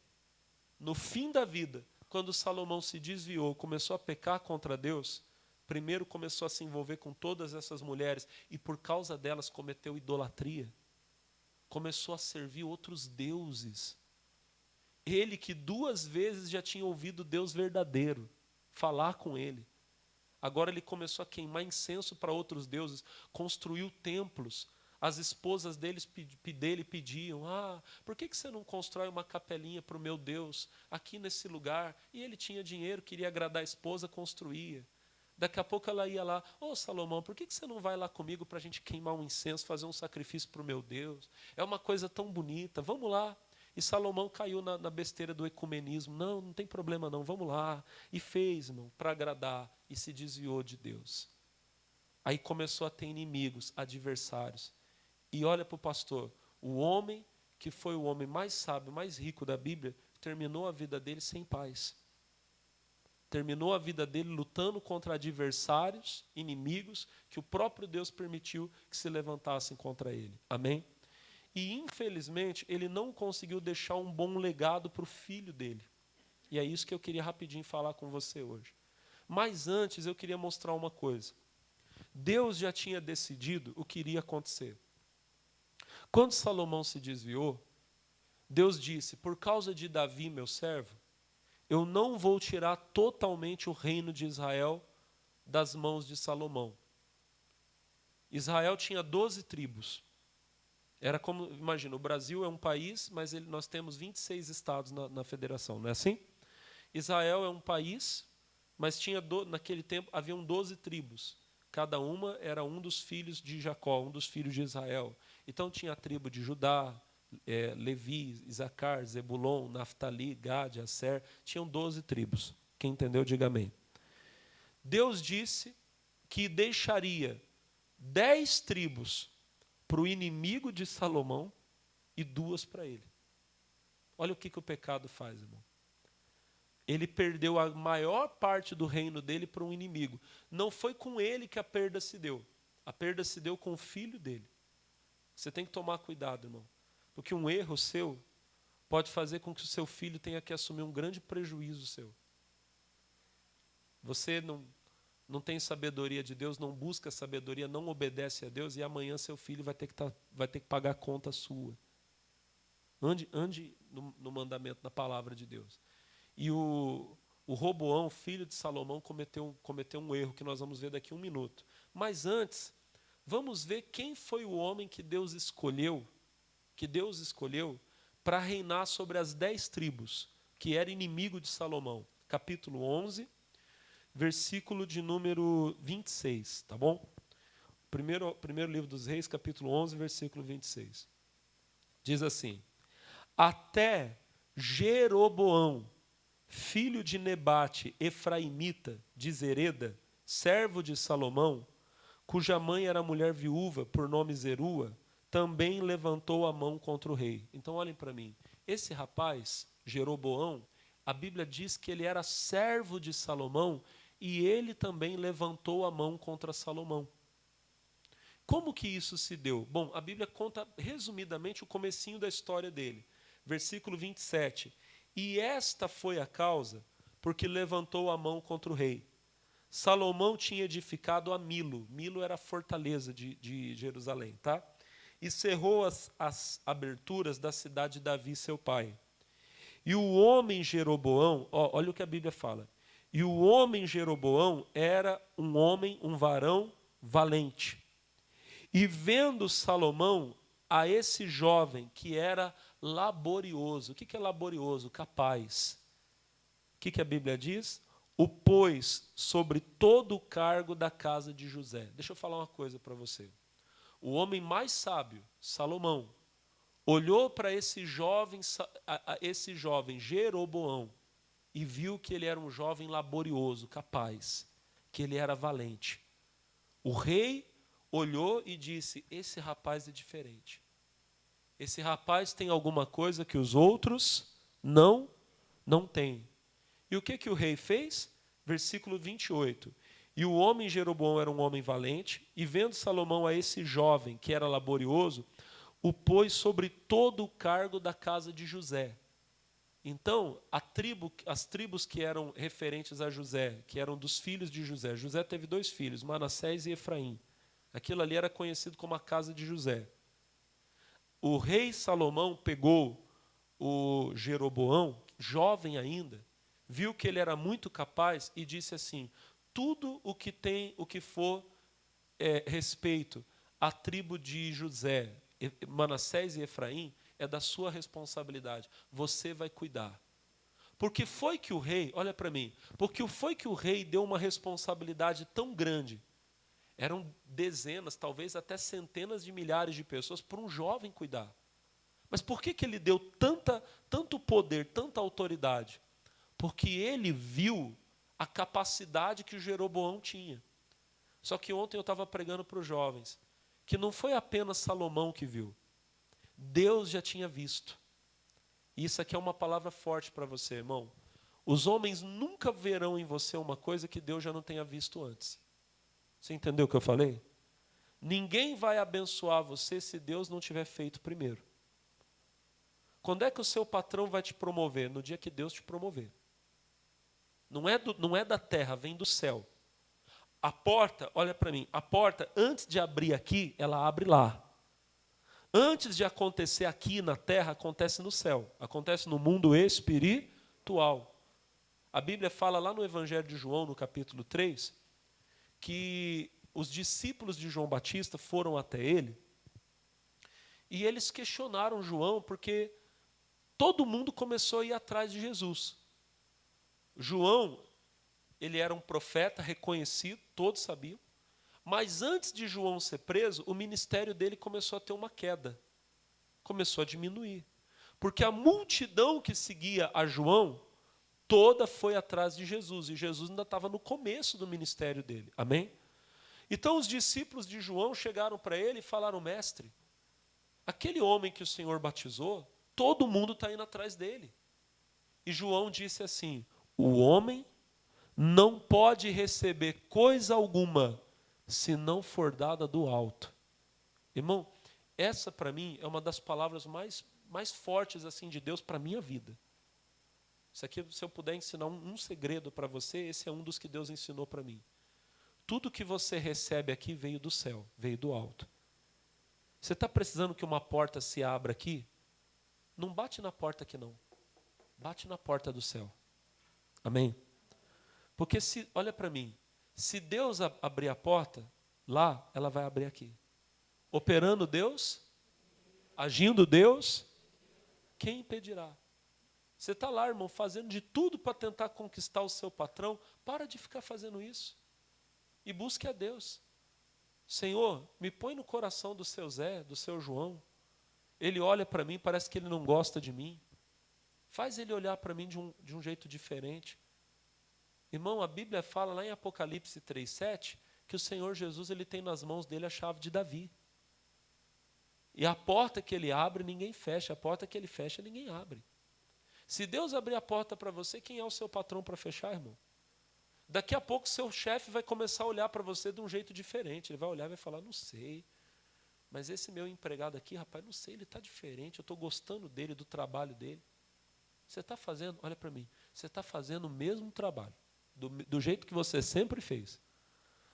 No fim da vida, quando Salomão se desviou, começou a pecar contra Deus, primeiro começou a se envolver com todas essas mulheres e por causa delas cometeu idolatria. Começou a servir outros deuses. Ele que 2 vezes já tinha ouvido Deus verdadeiro falar com ele. Agora ele começou a queimar incenso para outros deuses, construiu templos. As esposas dele pediam, por que você não constrói uma capelinha para o meu Deus aqui nesse lugar? E ele tinha dinheiro, queria agradar a esposa, construía. Daqui a pouco ela ia lá, Salomão, por que você não vai lá comigo para a gente queimar um incenso, fazer um sacrifício para o meu Deus? É uma coisa tão bonita, vamos lá. E Salomão caiu na besteira do ecumenismo. Não tem problema não, vamos lá. E fez, irmão, para agradar e se desviou de Deus. Aí começou a ter inimigos, adversários. E olha para o pastor, o homem que foi o homem mais sábio, mais rico da Bíblia, terminou a vida dele sem paz. Terminou a vida dele lutando contra adversários, inimigos, que o próprio Deus permitiu que se levantassem contra ele. Amém? E, infelizmente, ele não conseguiu deixar um bom legado para o filho dele. E é isso que eu queria rapidinho falar com você hoje. Mas antes, eu queria mostrar uma coisa. Deus já tinha decidido o que iria acontecer. Quando Salomão se desviou, Deus disse, por causa de Davi, meu servo, eu não vou tirar totalmente o reino de Israel das mãos de Salomão. Israel tinha 12 tribos. Era como, imagina, o Brasil é um país, mas nós temos 26 estados na federação, não é assim? Israel é um país, mas naquele tempo haviam 12 tribos. Cada uma era um dos filhos de Jacó, um dos filhos de Israel. Então tinha a tribo de Judá, Levi, Isacar, Zebulon, Naftali, Gade, Asser, tinham 12 tribos. Quem entendeu, diga amém. Deus disse que deixaria 10 tribos para o inimigo de Salomão e 2 para ele. Olha o que o pecado faz, irmão. Ele perdeu a maior parte do reino dele para um inimigo. Não foi com ele que a perda se deu. A perda se deu com o filho dele. Você tem que tomar cuidado, irmão. Porque um erro seu pode fazer com que o seu filho tenha que assumir um grande prejuízo seu. Você não tem sabedoria de Deus, não busca sabedoria, não obedece a Deus, e amanhã seu filho vai ter que pagar a conta sua. Ande no mandamento, na palavra de Deus. E o o Roboão, filho de Salomão, cometeu um erro que nós vamos ver daqui a um minuto. Mas antes, vamos ver quem foi o homem que Deus escolheu para reinar sobre as 10 tribos, que era inimigo de Salomão. Capítulo 11, versículo de número 26, tá bom? Primeiro livro dos Reis, capítulo 11, versículo 26. Diz assim: até Jeroboão, filho de Nebate, efraimita, de Zereda, servo de Salomão, cuja mãe era mulher viúva, por nome Zerua, também levantou a mão contra o rei. Então olhem para mim, esse rapaz, Jeroboão, a Bíblia diz que ele era servo de Salomão e ele também levantou a mão contra Salomão. Como que isso se deu? Bom, a Bíblia conta resumidamente o comecinho da história dele. Versículo 27. E esta foi a causa porque levantou a mão contra o rei. Salomão tinha edificado a Milo. Milo era a fortaleza de Jerusalém, tá? E cerrou as aberturas da cidade de Davi, seu pai. E o homem Jeroboão, olha o que a Bíblia fala. E o homem Jeroboão era um varão valente. E vendo Salomão a esse jovem que era laborioso. O que é laborioso? Capaz. O que a Bíblia diz? O pôs sobre todo o cargo da casa de José. Deixa eu falar uma coisa para você. O homem mais sábio, Salomão, olhou para esse jovem Jeroboão e viu que ele era um jovem laborioso, capaz, que ele era valente. O rei olhou e disse: esse rapaz é diferente. Esse rapaz tem alguma coisa que os outros não têm. E o que o rei fez? Versículo 28. E o homem Jeroboão era um homem valente, e vendo Salomão a esse jovem, que era laborioso, o pôs sobre todo o cargo da casa de José. Então, as tribos que eram referentes a José, que eram dos filhos de José. José teve 2 filhos, Manassés e Efraim. Aquilo ali era conhecido como a casa de José. O rei Salomão pegou o Jeroboão, jovem ainda, viu que ele era muito capaz e disse assim: tudo o que for respeito à tribo de José, Manassés e Efraim, é da sua responsabilidade. Você vai cuidar. Porque foi que o rei, olha para mim, porque foi que o rei deu uma responsabilidade tão grande. Eram dezenas, talvez até centenas de milhares de pessoas para um jovem cuidar. Mas por que ele deu tanto poder, tanta autoridade? Porque ele viu a capacidade que o Jeroboão tinha. Só que ontem eu estava pregando para os jovens que não foi apenas Salomão que viu. Deus já tinha visto. E isso aqui é uma palavra forte para você, irmão. Os homens nunca verão em você uma coisa que Deus já não tenha visto antes. Você entendeu o que eu falei? Ninguém vai abençoar você se Deus não tiver feito primeiro. Quando é que o seu patrão vai te promover? No dia que Deus te promover. Não é da terra, vem do céu. A porta, olha para mim, a porta, antes de abrir aqui, ela abre lá. Antes de acontecer aqui na terra, acontece no céu. Acontece no mundo espiritual. A Bíblia fala lá no Evangelho de João, no capítulo 3, que os discípulos de João Batista foram até ele e eles questionaram João porque todo mundo começou a ir atrás de Jesus. João, ele era um profeta reconhecido, todos sabiam, mas antes de João ser preso, o ministério dele começou a ter uma queda, começou a diminuir, porque a multidão que seguia a João, toda foi atrás de Jesus, e Jesus ainda estava no começo do ministério dele, amém? Então os discípulos de João chegaram para ele e falaram: mestre, aquele homem que o Senhor batizou, todo mundo está indo atrás dele. E João disse assim: o homem não pode receber coisa alguma se não for dada do alto. Irmão, essa para mim é uma das palavras mais fortes assim de Deus para a minha vida. Isso aqui, se eu puder ensinar um segredo para você, esse é um dos que Deus ensinou para mim. Tudo que você recebe aqui veio do céu, veio do alto. Você está precisando que uma porta se abra aqui? Não bate na porta aqui não. Bate na porta do céu. Amém? Porque olha para mim, se Deus abrir a porta lá, ela vai abrir aqui. Operando Deus, agindo Deus, quem impedirá? Você está lá, irmão, fazendo de tudo para tentar conquistar o seu patrão. Para de ficar fazendo isso. E busque a Deus. Senhor, me põe no coração do seu Zé, do seu João. Ele olha para mim, parece que ele não gosta de mim. Faz ele olhar para mim de um jeito diferente. Irmão, a Bíblia fala lá em Apocalipse 3:7 que o Senhor Jesus ele tem nas mãos dele a chave de Davi. E a porta que ele abre, ninguém fecha. A porta que ele fecha, ninguém abre. Se Deus abrir a porta para você, quem é o seu patrão para fechar, irmão? Daqui a pouco, seu chefe vai começar a olhar para você de um jeito diferente. Ele vai olhar e vai falar, não sei, mas esse meu empregado aqui, rapaz, não sei, ele está diferente, eu estou gostando dele, do trabalho dele. Você está fazendo, olha para mim, você está fazendo o mesmo trabalho, do jeito que você sempre fez.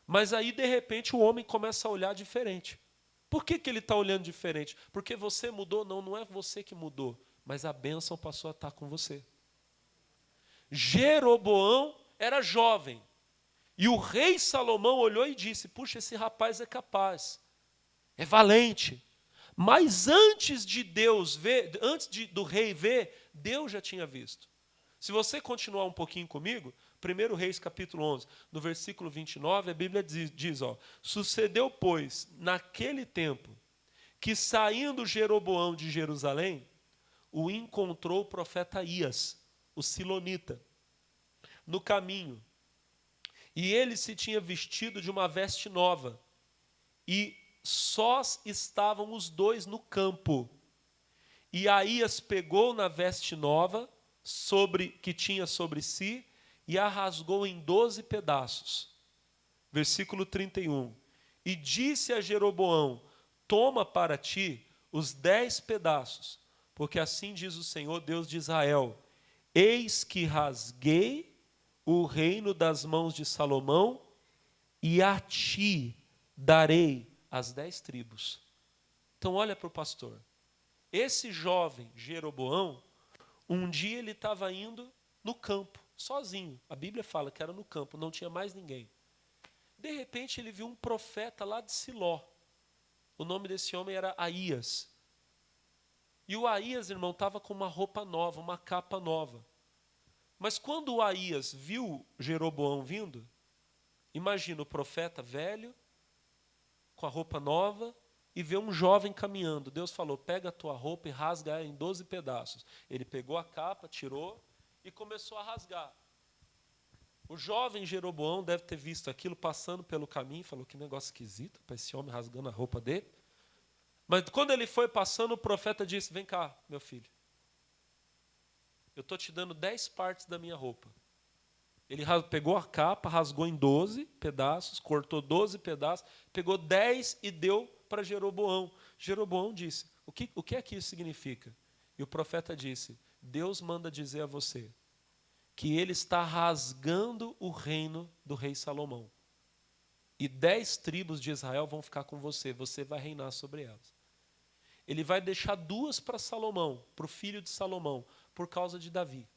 Mas aí, de repente, o homem começa a olhar diferente. Por que ele está olhando diferente? Porque você mudou? Não, não é você que mudou, mas a bênção passou a estar com você. Jeroboão era jovem. E o rei Salomão olhou e disse, puxa, esse rapaz é capaz, é valente. Mas antes de Deus ver, do rei ver, Deus já tinha visto. Se você continuar um pouquinho comigo, 1 Reis capítulo 11, no versículo 29, a Bíblia diz, sucedeu, pois, naquele tempo, que saindo Jeroboão de Jerusalém, o encontrou o profeta Aías, o silonita, no caminho. E ele se tinha vestido de uma veste nova, e sós estavam os dois no campo. E Aías pegou na veste nova, que tinha sobre si, e a rasgou em 12 pedaços. Versículo 31. E disse a Jeroboão, toma para ti os 10 pedaços, porque assim diz o Senhor, Deus de Israel, eis que rasguei o reino das mãos de Salomão, e a ti darei as 10 tribos. Então olha para o pastor. Esse jovem Jeroboão, um dia ele estava indo no campo, sozinho. A Bíblia fala que era no campo, não tinha mais ninguém. De repente ele viu um profeta lá de Siló. O nome desse homem era Aías. E o Aías, irmão, estava com uma roupa nova, uma capa nova. Mas quando o Aías viu Jeroboão vindo, imagina o profeta velho, com a roupa nova, e vê um jovem caminhando. Deus falou, pega a tua roupa e rasga ela em 12 pedaços. Ele pegou a capa, tirou e começou a rasgar. O jovem Jeroboão deve ter visto aquilo passando pelo caminho e falou, que negócio esquisito, para esse homem rasgando a roupa dele. Mas quando ele foi passando, o profeta disse, vem cá, meu filho. Eu estou te dando 10 partes da minha roupa. Ele pegou a capa, rasgou em 12 pedaços, cortou 12 pedaços, pegou 10 e deu para Jeroboão. Jeroboão disse, o que é que isso significa? E o profeta disse, Deus manda dizer a você que ele está rasgando o reino do rei Salomão. E 10 tribos de Israel vão ficar com você, você vai reinar sobre elas. Ele vai deixar 2 para Salomão, para o filho de Salomão, por causa de Davi.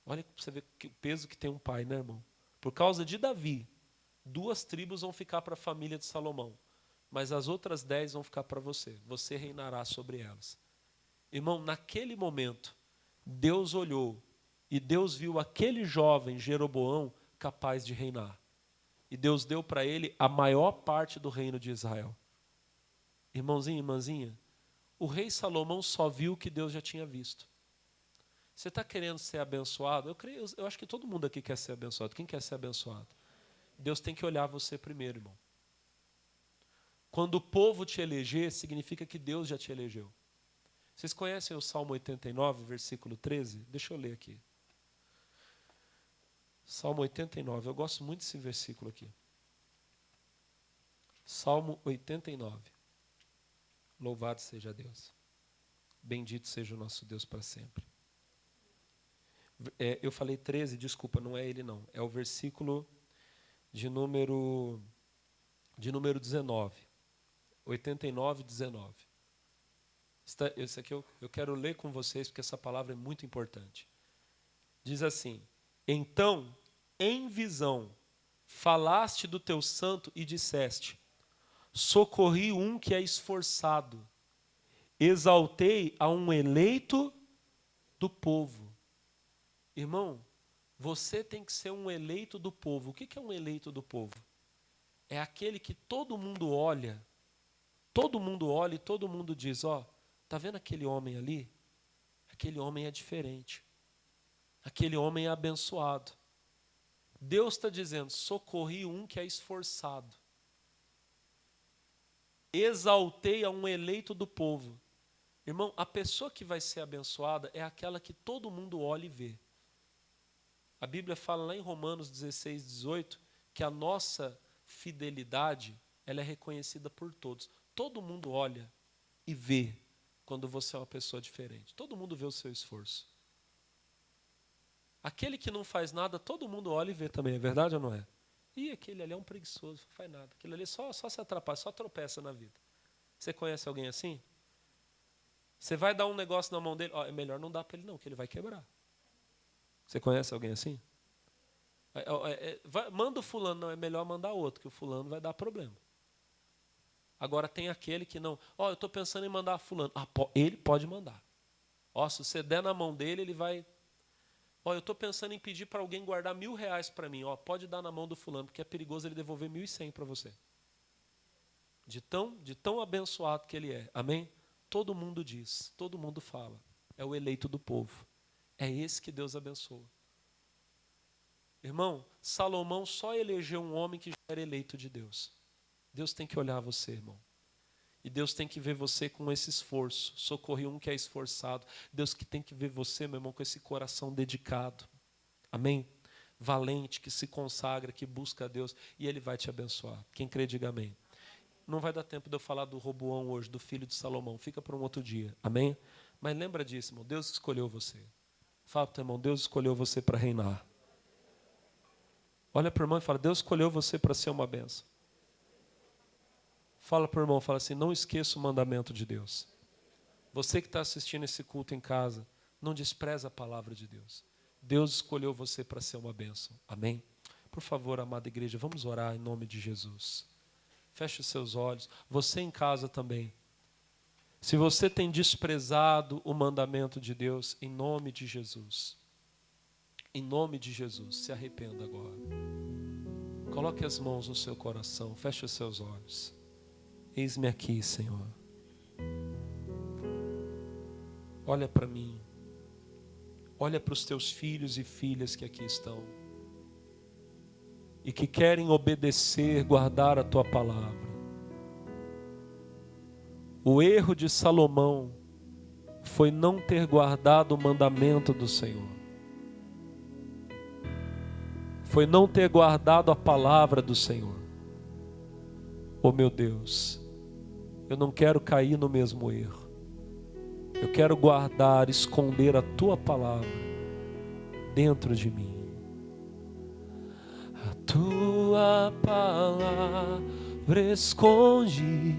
Olha para você ver o peso que tem um pai, né, irmão? Por causa de Davi, 2 tribos vão ficar para a família de Salomão, mas as outras 10 vão ficar para você. Você reinará sobre elas. Irmão, naquele momento, Deus olhou e Deus viu aquele jovem Jeroboão capaz de reinar. E Deus deu para ele a maior parte do reino de Israel. Irmãozinho, irmãzinha, o rei Salomão só viu o que Deus já tinha visto. Você está querendo ser abençoado? Eu acho que todo mundo aqui quer ser abençoado. Quem quer ser abençoado? Deus tem que olhar você primeiro, irmão. Quando o povo te eleger, significa que Deus já te elegeu. Vocês conhecem o Salmo 89, versículo 13? Deixa eu ler aqui. Salmo 89, eu gosto muito desse versículo aqui. Salmo 89. Louvado seja Deus. Bendito seja o nosso Deus para sempre. Eu falei 13, desculpa, não é ele não. É o versículo de número 19. 89, 19. Esse aqui eu quero ler com vocês, porque essa palavra é muito importante. Diz assim, Então, em visão, falaste do teu santo e disseste: socorri um que é esforçado, exaltei a um eleito do povo. Irmão, você tem que ser um eleito do povo. O que é um eleito do povo? É aquele que todo mundo olha e todo mundo diz: ó, tá vendo aquele homem ali? Aquele homem é diferente. Aquele homem é abençoado. Deus está dizendo: socorri um que é esforçado. Exaltei a um eleito do povo. Irmão, a pessoa que vai ser abençoada é aquela que todo mundo olha e vê. A Bíblia fala lá em Romanos 16, 18, que a nossa fidelidade, ela é reconhecida por todos. Todo mundo olha e vê quando você é uma pessoa diferente. Todo mundo vê o seu esforço. Aquele que não faz nada, todo mundo olha e vê também, é verdade ou não é? Ih, aquele ali é um preguiçoso, não faz nada. Aquele ali só se atrapalha, só tropeça na vida. Você conhece alguém assim? Você vai dar um negócio na mão dele, ó, é melhor não dar para ele não, que ele vai quebrar. Você conhece alguém assim? Manda o fulano, não, é melhor mandar outro, que o fulano vai dar problema. Agora tem aquele que não, ó, eu estou pensando em mandar fulano. Ah, ele pode mandar. Ó, se você der na mão dele, ele vai... Ó, eu estou pensando em pedir para alguém guardar R$1.000 para mim. Ó, pode dar na mão do fulano, porque é perigoso ele devolver 1.100 para você. De tão abençoado que ele é. Amém? Todo mundo diz, todo mundo fala. É o eleito do povo. É esse que Deus abençoa. Irmão, Salomão só elegeu um homem que já era eleito de Deus. Deus tem que olhar você, irmão. E Deus tem que ver você com esse esforço. Socorrer um que é esforçado. Deus que tem que ver você, meu irmão, com esse coração dedicado. Amém? Valente, que se consagra, que busca a Deus. E Ele vai te abençoar. Quem crê, diga amém. Não vai dar tempo de eu falar do Roboão hoje, do filho de Salomão. Fica para um outro dia. Amém? Mas lembra disso, irmão. Deus escolheu você. Fala para o teu irmão, Deus escolheu você para reinar. Olha para o irmão e fala, Deus escolheu você para ser uma bênção. Fala para o irmão, fala assim, não esqueça o mandamento de Deus. Você que está assistindo esse culto em casa, não despreza a palavra de Deus. Deus escolheu você para ser uma bênção. Amém? Por favor, amada igreja, vamos orar em nome de Jesus. Feche os seus olhos. Você em casa também. Se você tem desprezado o mandamento de Deus, em nome de Jesus. Em nome de Jesus, se arrependa agora. Coloque as mãos no seu coração, feche os seus olhos. Eis-me aqui, Senhor. Olha para mim. Olha para os teus filhos e filhas que aqui estão. E que querem obedecer, guardar a tua palavra. O erro de Salomão foi não ter guardado o mandamento do Senhor. Foi não ter guardado a palavra do Senhor. Oh meu Deus, eu não quero cair no mesmo erro. Eu quero guardar, esconder a tua palavra dentro de mim. A tua palavra esconde,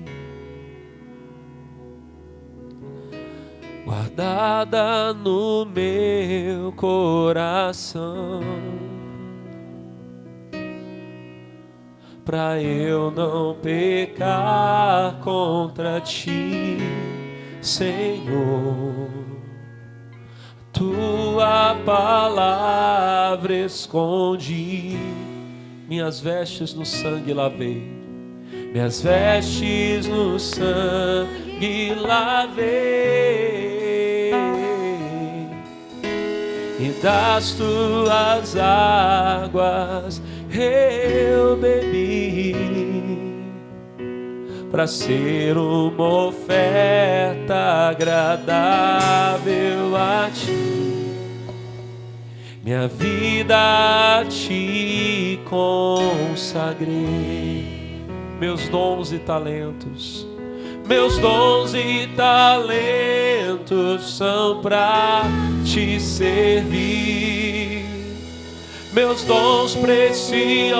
guardada no meu coração, pra eu não pecar contra ti, Senhor. Tua palavra escondi, minhas vestes no sangue lavei, minhas vestes no sangue lavei, e das tuas águas eu bebi, para ser uma oferta agradável a ti, minha vida a ti consagrei. Meus dons e talentos, meus dons e talentos são para te servir. Meus dons preciosos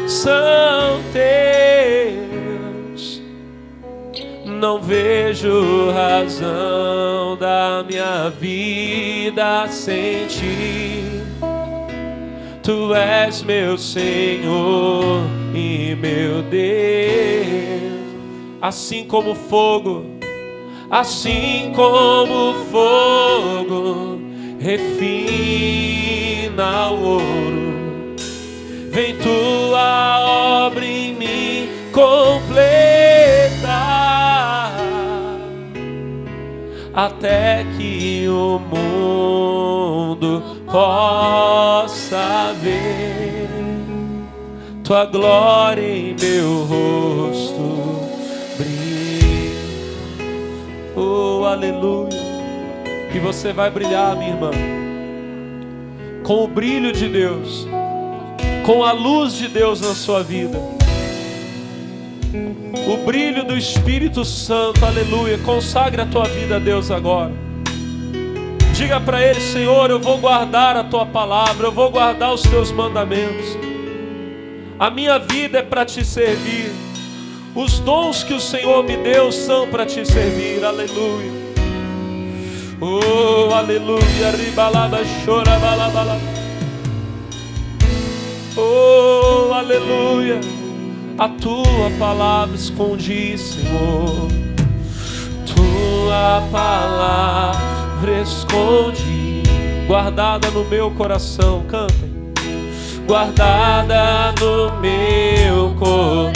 são teus. Não vejo razão da minha vida sem ti. Tu és meu Senhor e meu Deus. Assim como fogo refina o ouro, vem tua obra em mim completar, até que o mundo possa ver tua glória em meu rosto brilha. Oh, aleluia. E você vai brilhar, minha irmã, com o brilho de Deus, com a luz de Deus na sua vida, o brilho do Espírito Santo. Aleluia. Consagre a tua vida a Deus agora. Diga para Ele: Senhor, eu vou guardar a tua palavra, eu vou guardar os teus mandamentos. A minha vida é para te servir. Os dons que o Senhor me deu são para te servir. Aleluia. Oh, aleluia. Ribalaba, chora, balabala. Oh, aleluia. A tua palavra escondi, Senhor. Tua palavra escondi, guardada no meu coração. Cantem. Guardada no meu coração,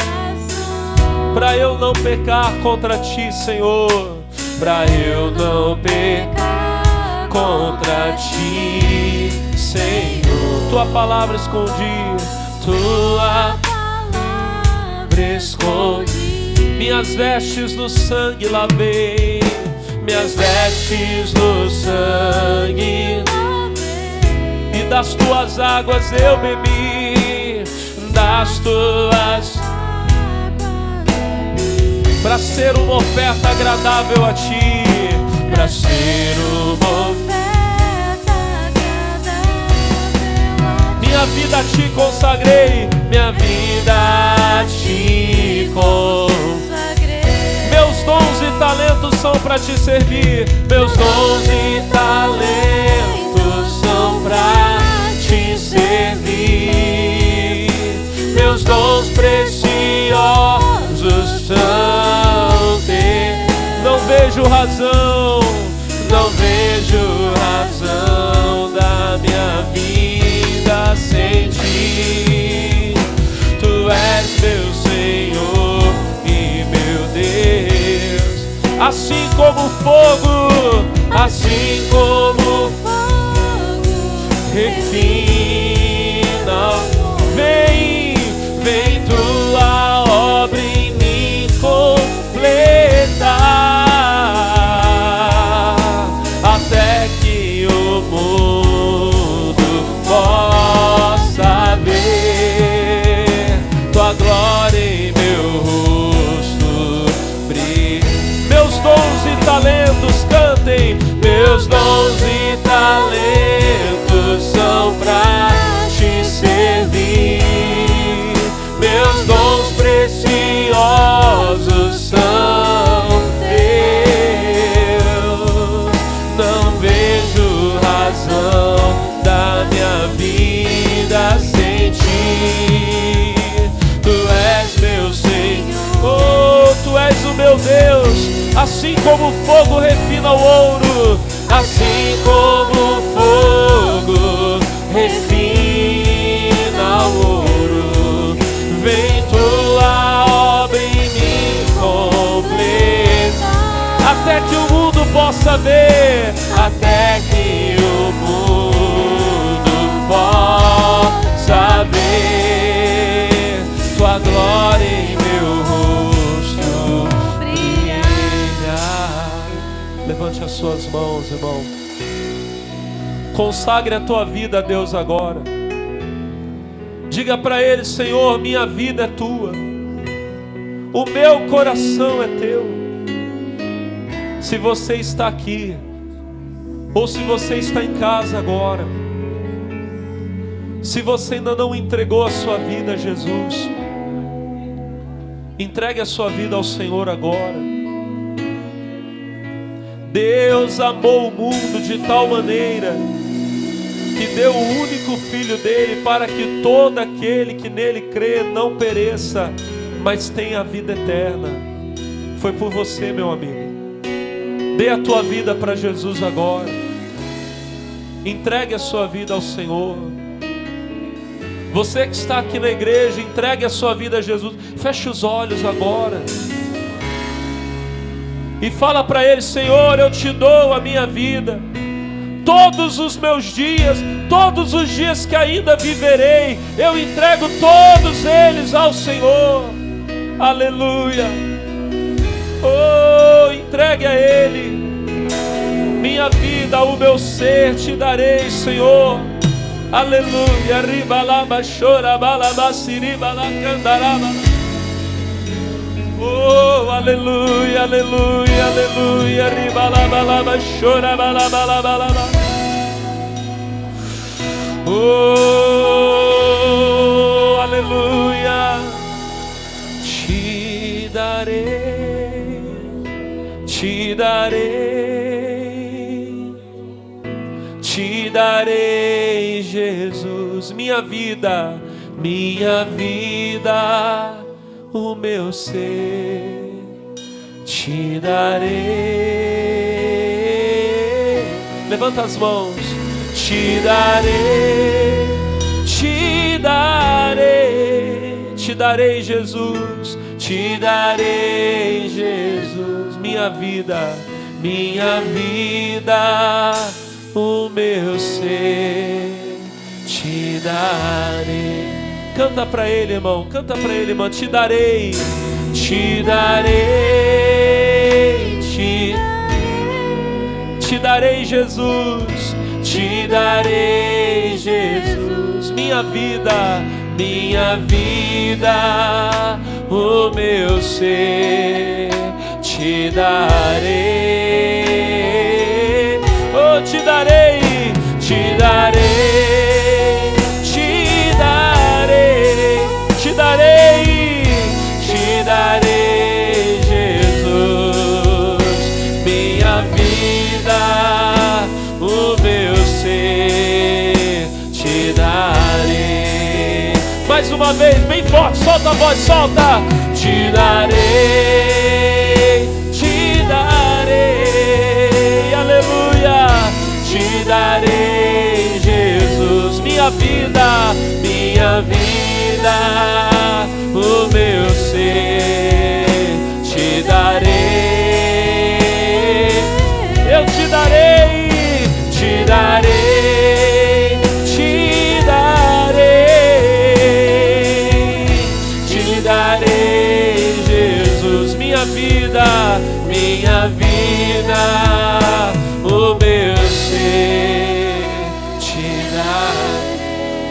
pra eu não pecar contra ti, Senhor. Pra eu não pecar contra ti, Senhor. Tua palavra escondi, tua palavra escondi. Minhas vestes no sangue lavei, minhas vestes no sangue lavei, e das tuas águas eu bebi, das tuas águas, para ser uma oferta agradável a ti, para ser uma oferta agradável a ti. Minha vida a ti consagrei, minha vida a ti consagrei. Meus dons e talentos são para te servir, meus dons e talentos são para te servir. Meus dons preciosos são teus. Não vejo razão, não vejo razão da minha vida sem ti. Tu és meu Senhor e meu Deus. Assim como fogo, assim como fogo refina, vem tua obra em mim completar, até que o mundo possa ver tua glória em meu rosto brilhar. Meus dons e talentos cantem, meus dons e talentos são pra te servir. Meus dons preciosos são teus. Não vejo razão da minha vida sem ti. Tu és meu Senhor, oh, tu és o meu Deus. Assim como o fogo refina o ouro, assim como o fogo refina o ouro, vem tua obra em mim completar, até que o mundo possa ver, até que o mundo possa ver tua glória em meu rosto brilhar. Levante as suas mãos, irmão. Consagre a tua vida a Deus agora. Diga para Ele: Senhor, minha vida é tua, o meu coração é teu. Se você está aqui, ou se você está em casa agora, se você ainda não entregou a sua vida a Jesus, entregue a sua vida ao Senhor agora. Deus amou o mundo de tal maneira que deu o único Filho dele para que todo aquele que nele crê não pereça, mas tenha a vida eterna. Foi por você, meu amigo. Dê a tua vida para Jesus agora. Entregue a sua vida ao Senhor. Você que está aqui na igreja, entregue a sua vida a Jesus. Feche os olhos agora e fala para Ele: Senhor, eu te dou a minha vida, todos os meus dias, todos os dias que ainda viverei, eu entrego todos eles ao Senhor. Aleluia. Oh, entregue a Ele. Minha vida, o meu ser te darei, Senhor. Aleluia. Ribalaba, chorabalaba, siribala, candaraba. Oh, aleluia, aleluia, aleluia. Ribalabalaba, chorabalabalaba. Oh, aleluia. Te darei, te darei, te darei, Jesus, minha vida, o meu ser, te darei. Levanta as mãos. Te darei, te darei, te darei, Jesus, te darei, Jesus, minha vida, o meu ser, te darei. Canta pra Ele, irmão, canta pra Ele, irmão. Te darei, te darei, te darei, Jesus, te darei, Jesus, minha vida, o meu ser, te darei. Oh, te darei, te darei, te darei, te darei, te darei, Jesus, minha vida, o meu ser, te darei. Mais uma vez, bem forte, solta a voz, solta. Te darei, te darei, aleluia. Te darei, Jesus, minha vida, o meu ser, te darei. Eu te darei, te darei, te darei, te darei, Jesus, minha vida, o meu ser, te darei.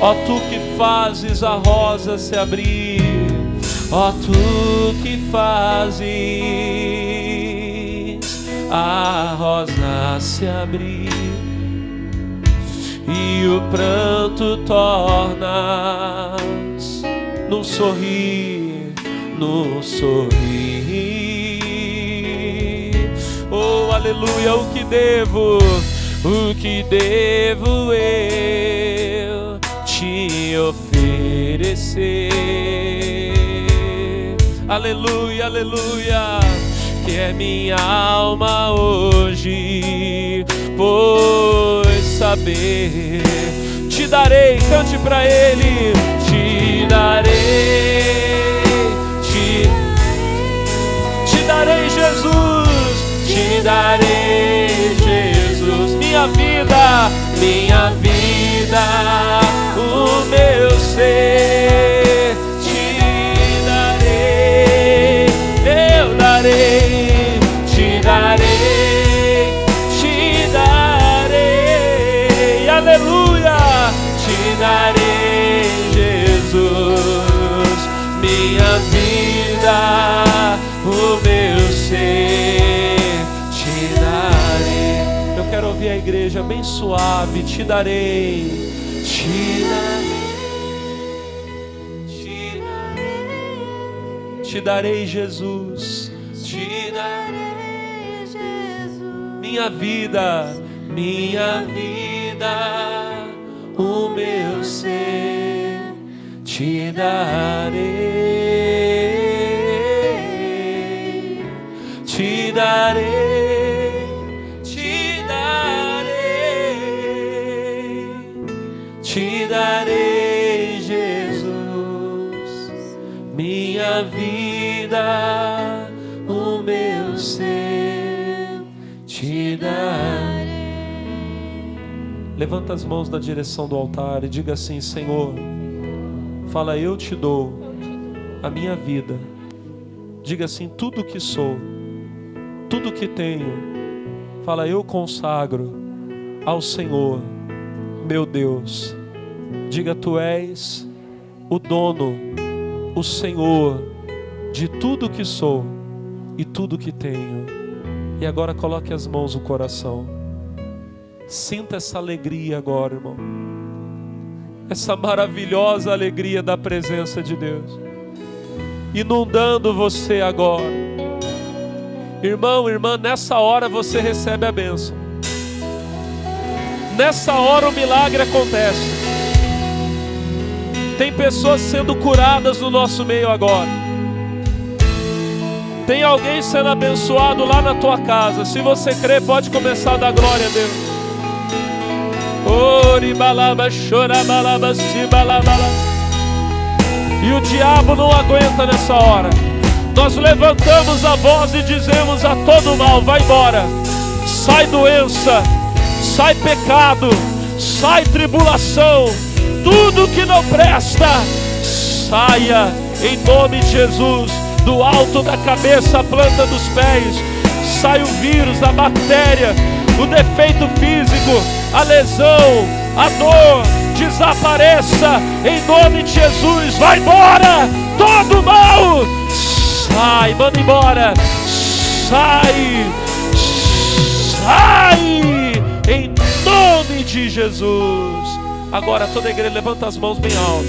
Ó tu que fazes a rosa se abrir, ó tu que fazes a rosa se abrir e o pranto tornas num sorrir, num sorrir. Oh, aleluia, o que devo eu te oferecer? Aleluia, aleluia, que é minha alma hoje, pois saber. Te darei, cante pra Ele. Te darei, te darei, Jesus, te darei, Jesus, minha vida, o meu ser, te darei, eu darei, te darei, te darei, aleluia, te darei, Jesus, minha vida, o meu ser, te darei. Eu quero ouvir a igreja bem suave. Te darei, te darei, te darei, Jesus, te darei, Jesus, minha vida, o meu ser te darei, te darei, te darei, te darei, Jesus, minha vida, o meu ser te darei. Levanta as mãos na direção do altar e diga assim: Senhor, fala, eu te dou a minha vida. Diga assim: tudo que sou, tudo que tenho, fala, eu consagro ao Senhor, meu Deus. Diga: tu és o dono, o Senhor de tudo que sou e tudo que tenho. E agora coloque as mãos no coração. Sinta essa alegria agora, irmão. Essa maravilhosa alegria da presença de Deus inundando você agora. Irmão, irmã, nessa hora você recebe a bênção. Nessa hora o milagre acontece. Tem pessoas sendo curadas no nosso meio agora. Tem alguém sendo abençoado lá na tua casa. Se você crê, pode começar a dar glória a Deus. E o diabo não aguenta nessa hora. Nós levantamos a voz e dizemos a todo mal: vai embora. Sai doença, sai pecado, sai tribulação. Tudo que não presta, saia em nome de Jesus. Do alto da cabeça à planta dos pés, sai o vírus, a bactéria, o defeito físico, a lesão, a dor, desapareça em nome de Jesus. Vai embora todo mal, sai, manda embora, sai, sai em nome de Jesus. Agora toda a igreja levanta as mãos bem alto.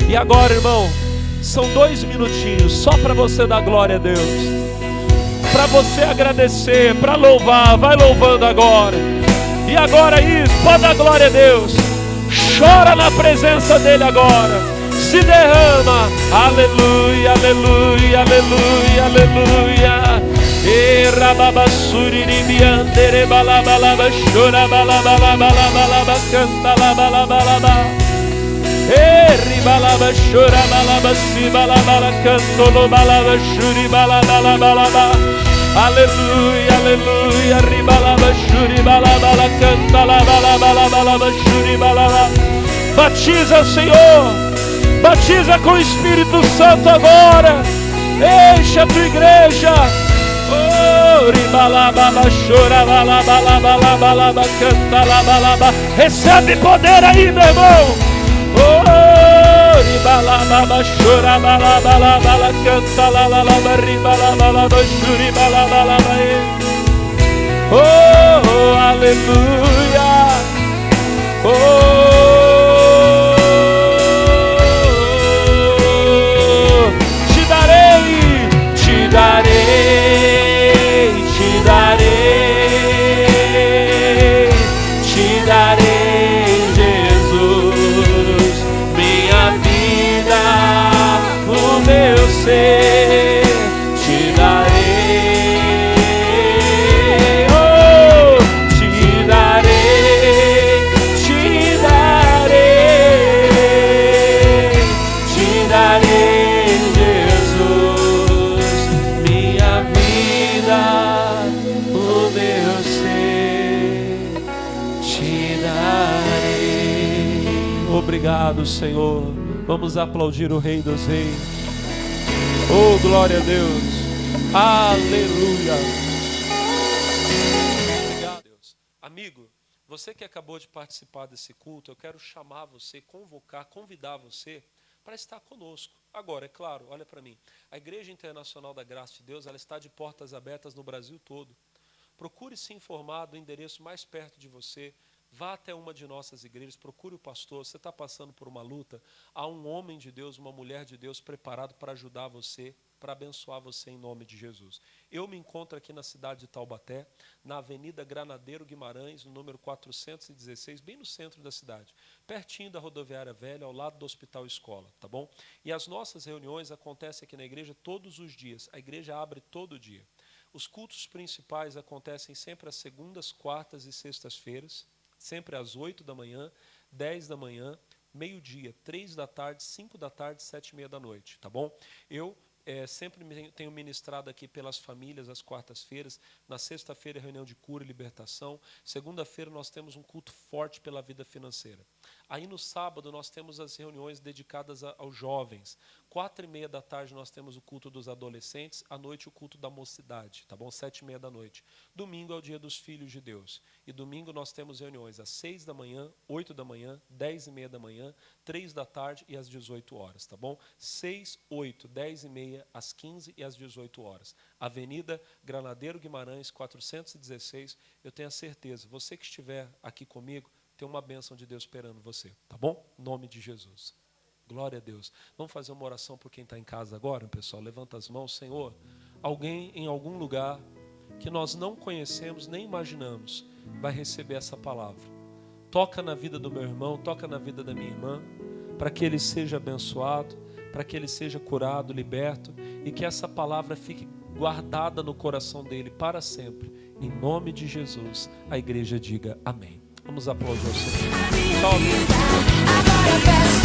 E agora, irmão, são 2 minutinhos só para você dar glória a Deus, para você agradecer, para louvar. Vai louvando agora. E agora isso, pode dar glória a Deus. Chora na presença dele agora. Se derrama. Aleluia, aleluia, aleluia, aleluia. E rababassuri ribiandere balabalaba, chora balabalabalaba, canta labalabalaba. E ribalaba, chora balaba, si balabala, canto lo balaba, churi balabalabalaba. Aleluia, aleluia, ribalaba, churi balabala, canta labalabalaba, churi balaba. Batiza, Senhor, batiza com o Espírito Santo agora. Enche a tua igreja. Oh, ribalaba, chora balabalabalaba, canta labalaba. Recebe poder aí, meu irmão. Oh, ribalaba, chora balabala, canta lalalaba, ribalaba, churi balabala. Oh, aleluia. Oh, te darei, te darei, te darei, te darei, Jesus, minha vida, o meu ser, te darei, oh, te darei, te darei, te darei, Jesus, minha vida, o meu ser, te darei. Obrigado, Senhor. Vamos aplaudir o Rei dos Reis. Oh, glória a Deus. Aleluia. Obrigado, Deus. Amigo, você que acabou de participar desse culto, eu quero chamar você, convocar, convidar você para estar conosco. Agora, é claro, olha para mim. A Igreja Internacional da Graça de Deus, ela está de portas abertas no Brasil todo. Procure se informar do endereço mais perto de você. Vá até uma de nossas igrejas, procure o pastor. Você está passando por uma luta, há um homem de Deus, uma mulher de Deus preparado para ajudar você, para abençoar você em nome de Jesus. Eu me encontro aqui na cidade de Taubaté, na Avenida Granadeiro Guimarães, no número 416, bem no centro da cidade, pertinho da Rodoviária Velha, ao lado do Hospital Escola, tá bom? E as nossas reuniões acontecem aqui na igreja todos os dias. A igreja abre todo dia. Os cultos principais acontecem sempre às segundas, quartas e sextas-feiras, sempre às 8 da manhã, 10 da manhã, meio-dia, 3 da tarde, 5 da tarde, 7h30 da noite, tá bom? Eu sempre tenho ministrado aqui pelas famílias às quartas-feiras. Na sexta-feira, reunião de cura e libertação. Segunda-feira, nós temos um culto forte pela vida financeira. Aí, no sábado, nós temos as reuniões dedicadas aos jovens. 4h30 da tarde, nós temos o culto dos adolescentes. À noite, o culto da mocidade, tá bom? 7h30 da noite. Domingo é o dia dos filhos de Deus. E domingo nós temos reuniões às 6 da manhã, 8 da manhã, 10h30 da manhã, 3 da tarde e às 18 horas, tá bom? 6, 8, 10h30, às 15 e às 18 horas. Avenida Granadeiro Guimarães, 416. Eu tenho a certeza, você que estiver aqui comigo, tem uma bênção de Deus esperando você, tá bom? Em nome de Jesus. Glória a Deus. Vamos fazer uma oração por quem está em casa agora, pessoal? Levanta as mãos. Senhor, alguém em algum lugar que nós não conhecemos nem imaginamos vai receber essa palavra. Toca na vida do meu irmão, toca na vida da minha irmã, para que ele seja abençoado, para que ele seja curado, liberto, e que essa palavra fique guardada no coração dele para sempre. Em nome de Jesus, a igreja diga amém. Vamos aplaudir o Senhor. Agora